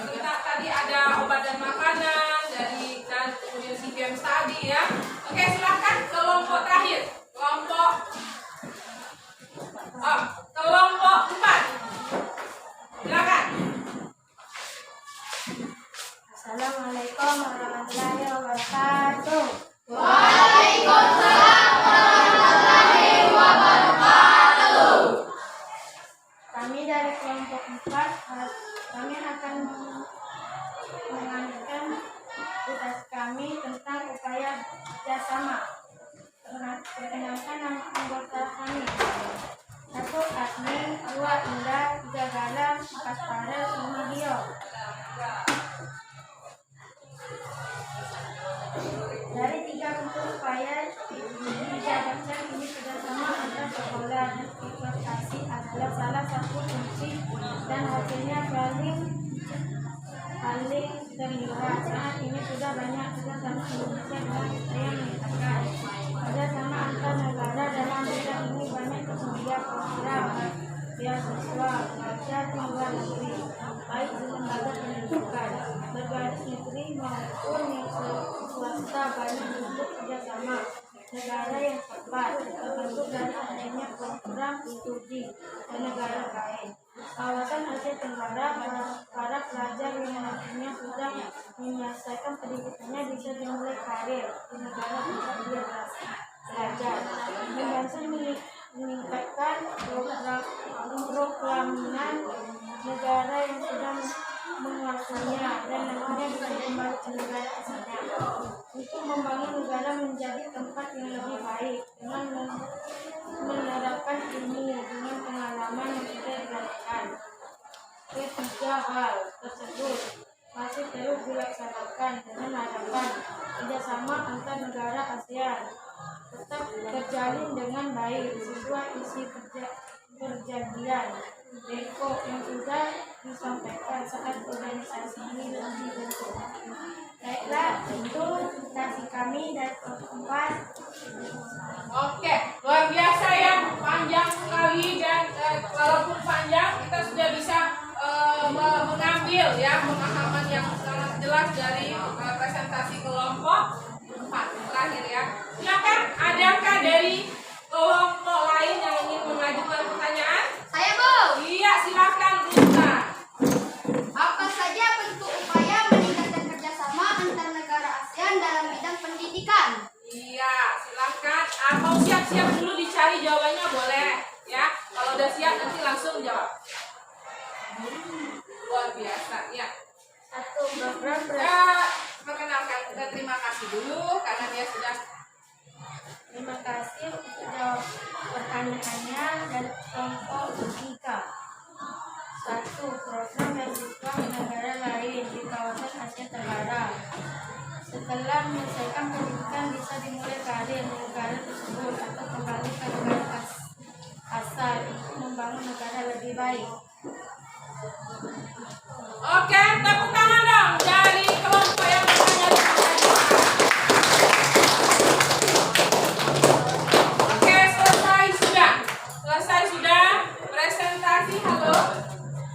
Kita tadi ada obat dan makanan dari dan kemudian SEA Games tadi ya. Oke, silakan kelompok terakhir. Kelompok 4. Silakan. Assalamualaikum warahmatullahi wabarakatuh. Waalaikumsalam warahmatullahi wabarakatuh. Kami dari kelompok 4, kami akan mengajukan tugas kami tentang upaya kerjasama. Perkenalkan nama anggota kami. 1. Admin, 2. Indah, 3. Galang, 4. Farel, 5. Dio. Dari 3 bentuk upaya dijabarkan ini kerjasama antar sekolah dan investasi adalah salah satu kunci dan dan hasilnya paling terlihat. Saat ini sudah banyak kerjasama Indonesia dengan Israel meningkatkan kerjasama antar negara dalam bidang ini. Banyak tersedia program beasiswa pelajar di luar negeri, baik di lembaga pendidikan berbasis negeri maupun swasta. Banyak bentuk kerjasama negara yang tepat terbentuk dari adanya program studi dan negara lain. Kawasan Asia Tenggara, para pelajar yang nantinya sudah menyelesaikan pendidikannya bisa dimulai karir di negara tempat dia belajar. Membantu meningkatkan programinan negara yang sudah menguasainya dan nantinya bisa kembali ke negara asalnya. Untuk membangun negara menjadi tempat yang lebih baik dengan menerapkan ilmu dengan pengalaman yang sudah dilakukan. Ketiga hal tersebut masih terus dilaksanakan dengan harapan kerjasama antar negara ASEAN tetap terjalin dengan baik sesuai isi perjanjian DECO yang sudah disampaikan saat organisasi ini dibentuk. Baiklah, itu kasih kami dari keempat. Oke, luar biasa ya, panjang sekali dan walaupun panjang kita sudah bisa mengambil ya pemahaman yang sangat jelas dari presentasi kelompok 4 terakhir ya. Silakan, adakah dari kelompok lain yang ingin mengajukan pertanyaan? Saya, Bu. Iya, silakan Rita. Apa saja bentuk upaya meningkatkan kerjasama antar negara ASEAN dalam bidang pendidikan? Iya, silakan. Atau siap-siap dulu dicari jawabannya boleh ya. Kalau udah siap nanti langsung jawab. Luar biasa ya. Satu, program Perkenalkan, kita terima kasih dulu karena dia sudah. Terima kasih untuk jawab pertanyaannya dari kelompok 3. Satu, program beasiswa ke negara lain di kawasan Asia Tenggara. Setelah menyelesaikan pendidikan bisa dimulai karir di negara tersebut atau kembali ke negara asal untuk membangun negara lebih baik. Oke, tepuk tangan dong dari kelompok yang bertanya pertanyaan. Oke, selesai sudah presentasi. Halo,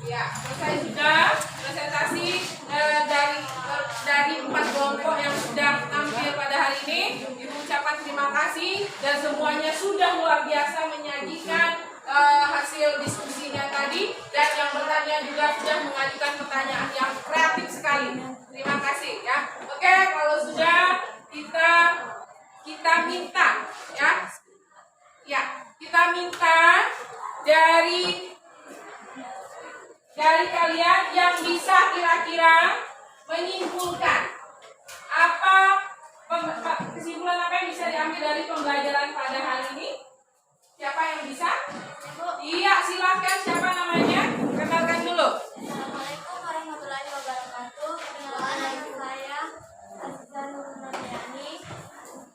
ya selesai sudah presentasi dari 4 kelompok yang sudah tampil pada hari ini. Ibu ucapkan terima kasih dan semuanya sudah luar biasa menyajikan hasil diskusinya tadi, dan yang bertanya juga sudah mengajukan pertanyaan yang kreatif sekali. Terima kasih ya. Oke, kalau sudah kita minta ya kita minta dari kalian yang bisa kira-kira menyimpulkan kesimpulan apa yang bisa diambil dari pembelajaran pada hari ini. Siapa yang bisa? Iya, silakan. Siapa namanya? Kenalkan dulu. Assalamualaikum warahmatullahi wabarakatuh. Perkenalkan saya Azizan Nurmaniani.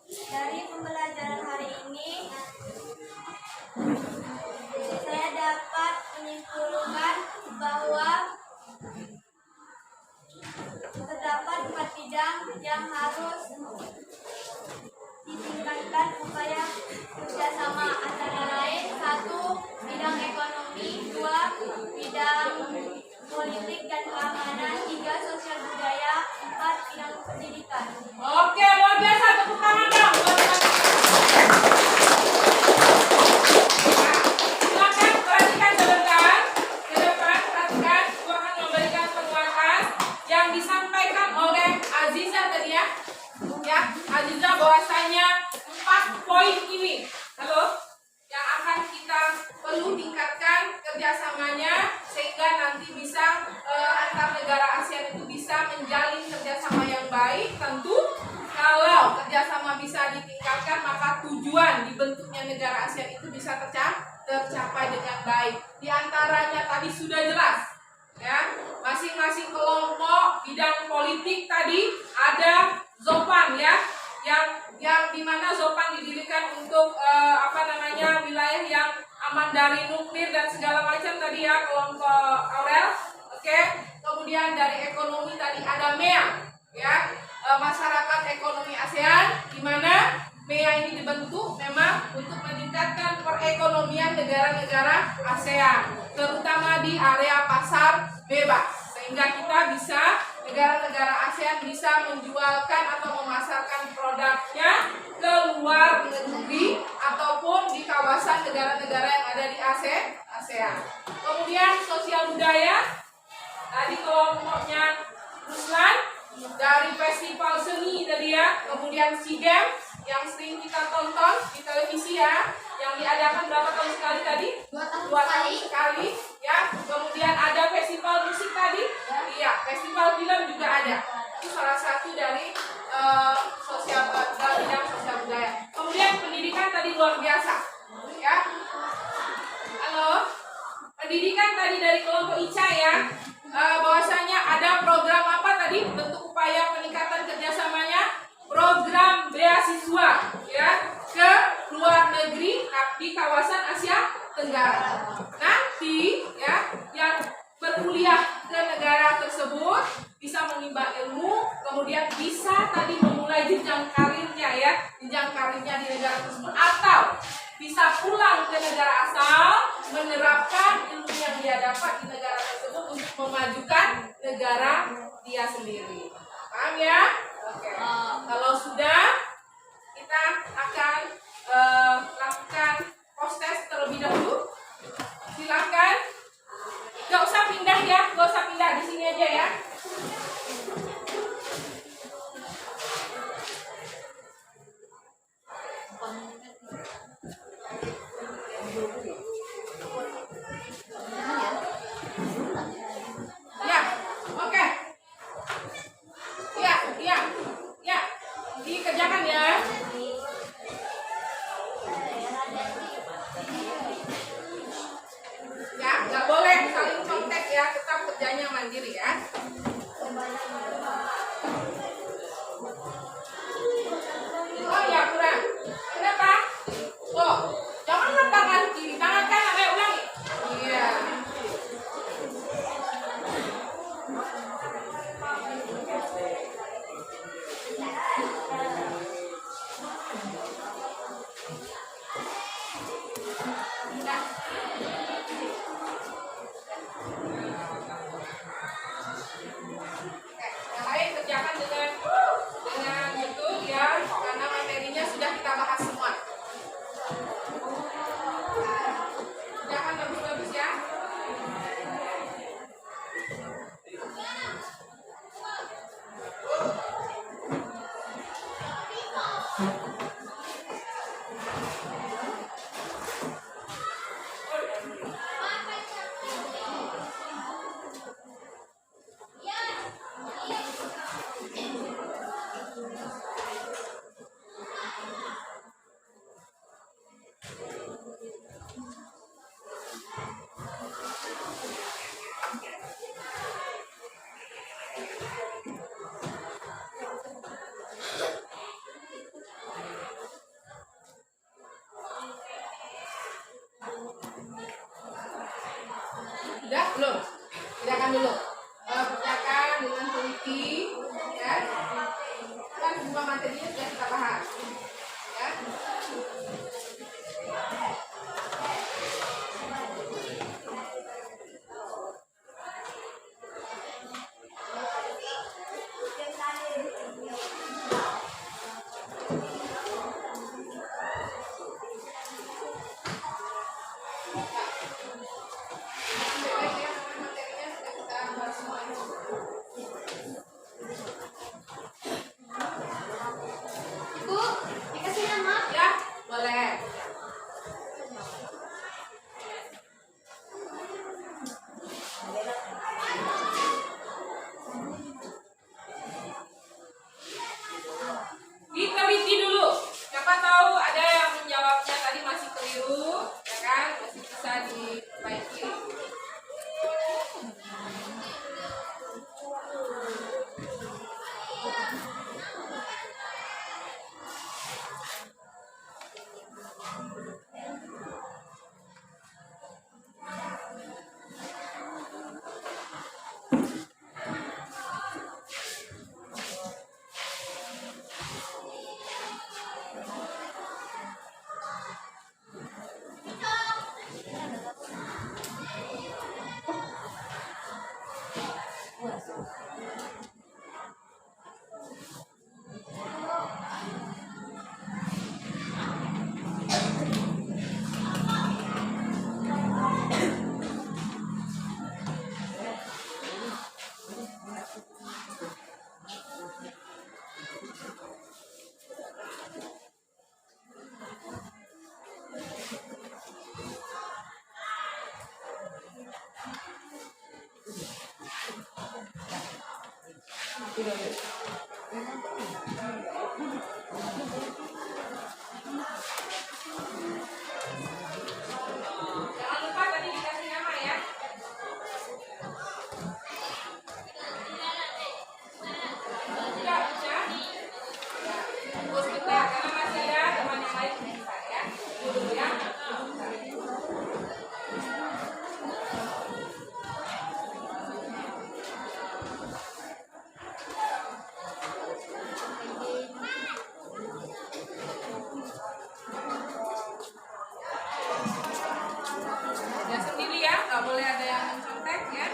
Dari pembelajaran hari ini saya dapat menyimpulkan bahwa terdapat 4 bidang yang harus ditingkatkan upaya kerjasama antara lain. 1. Bidang ekonomi. 2. Bidang politik dan keamanan. 3. Sosial budaya. 4. Bidang pendidikan. Oke, luar biasa. Tepuk tangan dong. Silakan perhatikan sebentar ke depan. Perhatikan, gua akan memberikan penguatan yang disampaikan oleh Aziza tadi ya. Aziza bahwasanya 4 poin ini, yang akan kita perlu tingkatkan kerjasamanya sehingga nanti bisa antar negara ASEAN itu bisa menjalin kerjasama yang baik. Tentu kalau kerjasama bisa ditingkatkan maka tujuan dibentuknya negara ASEAN itu bisa tercapai dengan baik. Di antaranya tadi sudah jelas ya, masing-masing kelompok bidang politik tadi ada Zopan ya, yang dimana Zopan didirikan untuk wilayah yang aman dari nuklir dan segala macam tadi ya, kelompok Aurel. Oke, kemudian dari ekonomi tadi ada MEA, ya, masyarakat ekonomi ASEAN, di mana MEA ini dibentuk memang untuk meningkatkan perekonomian negara-negara ASEAN, terutama di area pasar bebas, sehingga kita bisa negara-negara ASEAN bisa menjualkan atau memasarkan produknya ke luar negeri ataupun di kawasan negara-negara yang ada di ASEAN. Kemudian sosial budaya, tadi kelompoknya Ruslan dari festival seni tadi ya, kemudian SEA Games yang sering kita tonton di televisi ya, yang diadakan berapa tahun sekali tadi? 2 tahun sekali ya. Kemudian ada festival musik tadi, iya, festival film juga ada. Itu salah satu dari bidang sosial budaya. Kemudian pendidikan tadi luar biasa, ya. Halo, pendidikan tadi dari kelompok ICA ya. Bahwasanya ada program apa tadi? Bentuk upaya peningkatan kerjasamanya, program beasiswa ya ke luar negeri di kawasan Asia Tenggara. Nanti ya yang berkuliah ke negara tersebut bisa menimba ilmu, kemudian bisa tadi memulai jenjang karirnya ya, jenjang karirnya di negara tersebut, atau bisa pulang ke negara asal menerapkan ilmu yang dia dapat di negara tersebut untuk memajukan negara dia sendiri. Paham ya? Oke. Kalau sudah, kita akan lakukan post test terlebih dahulu. Silakan. Gak usah pindah ya, gak usah pindah, di sini aja ya. Ya, oke. Ya, dikerjakan ya. Ya, nggak boleh saling contek ya, tetap kerjanya mandiri ya. Oh ya, kurang. Kenapa? Oh, jangan tangan kiri, tangan kanan, ayo ulangi. Iya. Yang lain kerjakan dengan betul ya, karena materinya sudah kita bahas semua. Kerjakan bagus-bagus ya. Udah belum? Kerjakan dulu. Kerjakan dengan teliti, ya. Kan semua materinya sudah kita bahas, ya. Ibu, dikasih nama? Ya, boleh. Jangan lupa tadi dikasih nama ya. Sudah bisa? Tunggu sebentar karena masih ada teman yang lain bisa ya. Tunggu dulu ya. Ya sendiri ya, nggak boleh ada yang mencontek ya.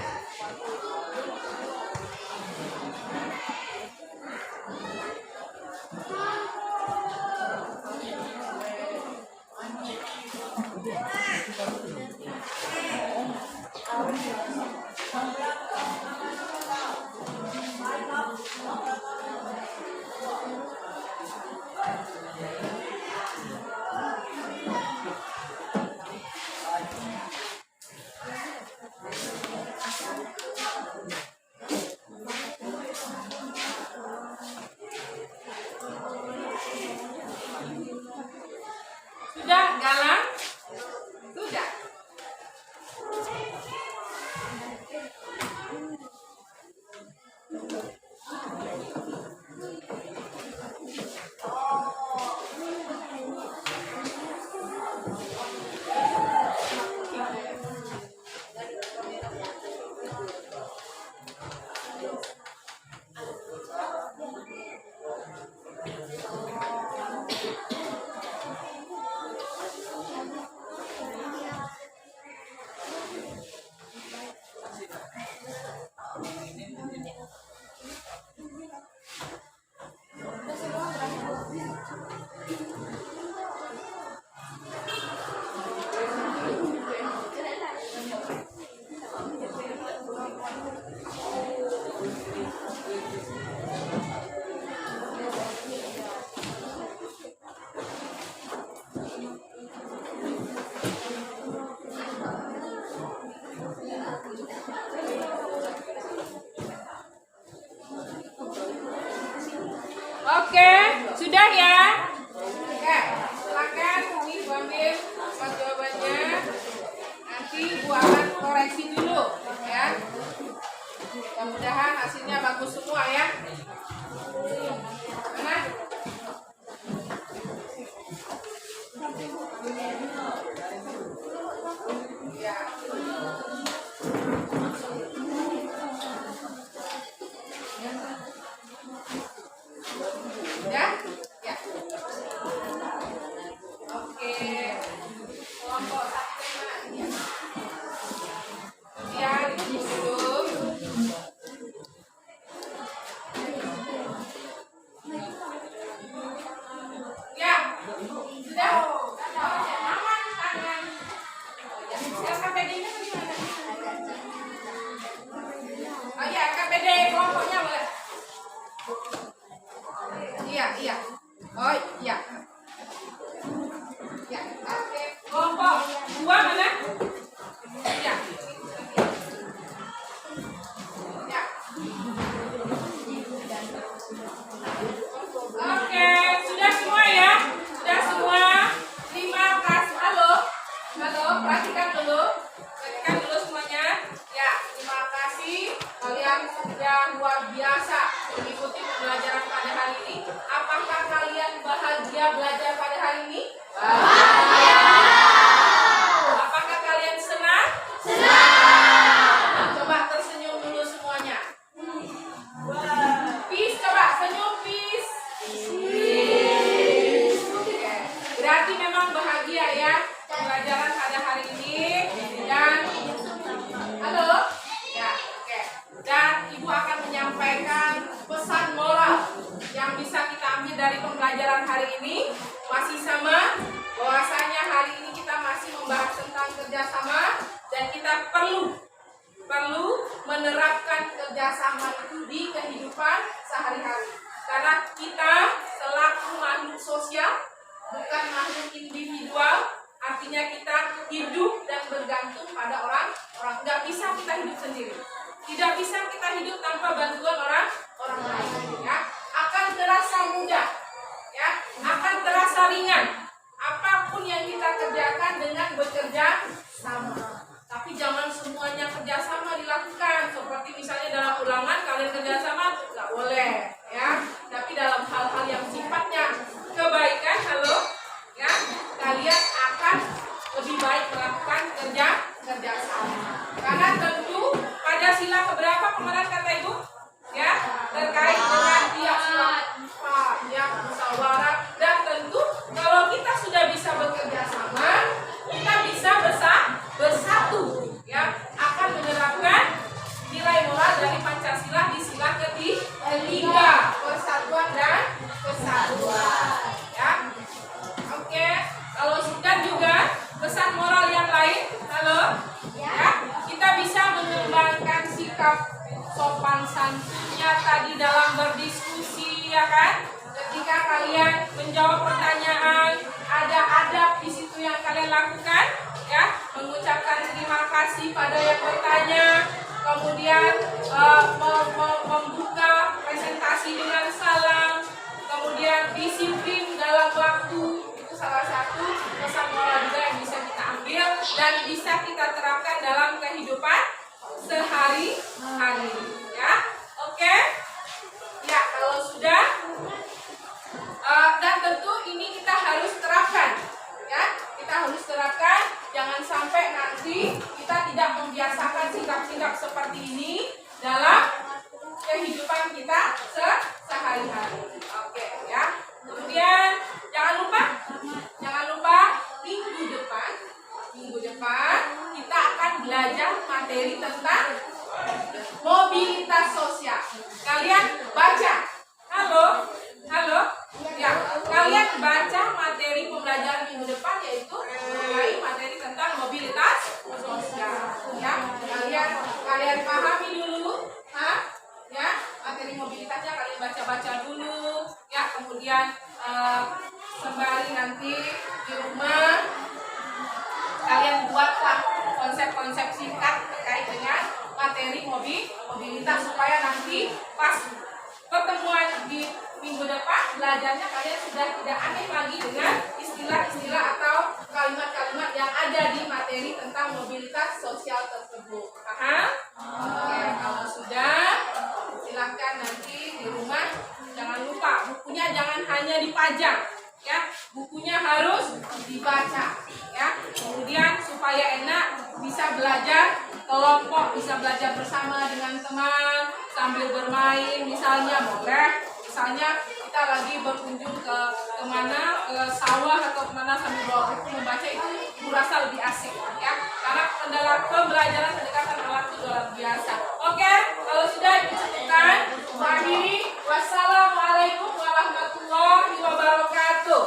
Sudah galang? Sudah. Oke, sudah ya. Oke, silakan Ibu ambil tempat jawabannya. Nanti Ibu akan koreksi dulu ya. Mudah-mudahan hasilnya bagus semua ya. Mana? Ya. Ya? Ya. Oke. Kelompok satu mana ini ya? Ya, dulu. Ya. Sudah. Aman tangan. Ya, KPD-nya bagaimana? Oh ya, KPD kelompoknya boleh. Iya, iya. Oh, iya. Ya, oke. Kelompok 2 mana? Iya. Ya. Oke, sudah semua ya? Sudah semua? Terima kasih. Halo? Halo, perhatikan dulu. Perhatikan dulu semuanya. Ya, terima kasih. Kalian sudah luar biasa mengikuti pembelajaran pada hari ini. Apakah kalian bahagia belajar pada hari ini? Bahagia. Apakah kalian senang? Senang. Coba tersenyum dulu semuanya. Peace, coba senyum peace. Oke. Berarti memang bahagia ya pembelajaran pada hari ini. Dan halo? Ya, oke. Dan Ibu akan menyampaikan pesan moral yang bisa kita ambil dari pembelajaran hari ini. Masih sama, bahwasanya hari ini kita masih membahas tentang kerjasama dan kita perlu menerapkan kerjasama itu di kehidupan sehari-hari. Karena kita selaku makhluk sosial, bukan makhluk individual, artinya kita hidup dan bergantung pada orang. Nggak bisa kita hidup sendiri. Tidak bisa kita hidup tanpa bantuan orang orang lain, ya. Akan terasa mudah, ya. Akan terasa ringan. Apapun yang kita kerjakan dengan bekerja sama. Tapi jangan semuanya kerjasama dilakukan. Seperti misalnya dalam ulangan kalian kerjasama nggak boleh, ya. Tapi dalam hal-hal yang sifatnya kebaikan, ya, kalian akan lebih baik melakukan kerjasama. Karena tentu pada sila keberapa kemarin kata ibu, ya, terkait dengan tiap sila ya, musyawarah, dan tentu kalau kita sudah bisa bekerja sama, kita bisa bersatu, ya, akan menerapkan nilai moral dari Pancasila di sila ketiga, persatuan dan kesatuan, ya. Oke, kalau sudah juga pesan moral yang lain, ya, kita bisa mengembangkan sikap sopan santunnya tadi dalam berdiskusi, ya kan? Ketika kalian menjawab pertanyaan, ada adab di situ yang kalian lakukan, ya, mengucapkan terima kasih pada yang bertanya, kemudian membuka presentasi dengan salam, kemudian disiplin dalam waktu. Itu salah satu pesan moral juga yang bisa kita ambil dan bisa kita terapkan dalam kehidupan sehari-hari, ya. Oke, ya, kalau sudah, dan tentu ini kita harus terapkan, ya, kita harus terapkan. Jangan sampai nanti kita tidak membiasakan sikap-sikap seperti ini dalam kehidupan kita sehari-hari. Oke, ya. Kemudian jangan lupa minggu depan kita akan belajar materi tentang mobilitas sosial. Kalian baca, halo, ya, kalian baca materi pembelajaran minggu depan, yaitu mengenai materi tentang mobilitas sosial, ya. Kalian pahami dulu, ya, materi mobilitasnya kalian baca dulu, ya. Kemudian sembari nanti di rumah kalian buatlah konsep-konsep singkat terkait dengan materi mobilitas supaya nanti pas pertemuan di minggu depan belajarnya kalian sudah tidak aneh lagi dengan istilah-istilah atau kalimat-kalimat yang ada di materi tentang mobilitas sosial tersebut. Paham? Oke, kalau sudah, silahkan nanti di rumah. Jangan lupa bukunya jangan hanya dipajang, ya, bukunya harus dibaca, ya. Kemudian supaya enak bisa belajar kelompok, bisa belajar bersama dengan teman sambil bermain, misalnya boleh. Misalnya kita lagi berkunjung ke sawah atau kemana sambil bawa buku membaca, itu merasa lebih asik, ya, karena pembelajaran pendekatan alat itu luar biasa. Oke, kalau sudah dicukupkan, akhiri. Wassalamualaikum warahmatullahi wabarakatuh.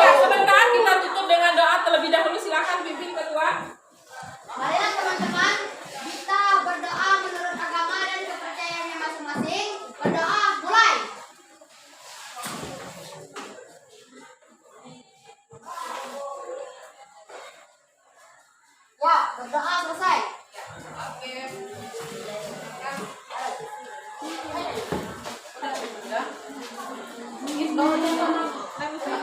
Ya, sebentar kita tutup dengan doa terlebih dahulu. Silakan pimpin ketua. Marilah teman-teman, kita berdoa menurut agama dan kepercayaannya masing-masing. Berdoa mulai. Ya, berdoa selesai. Oke. Ya. Sudah.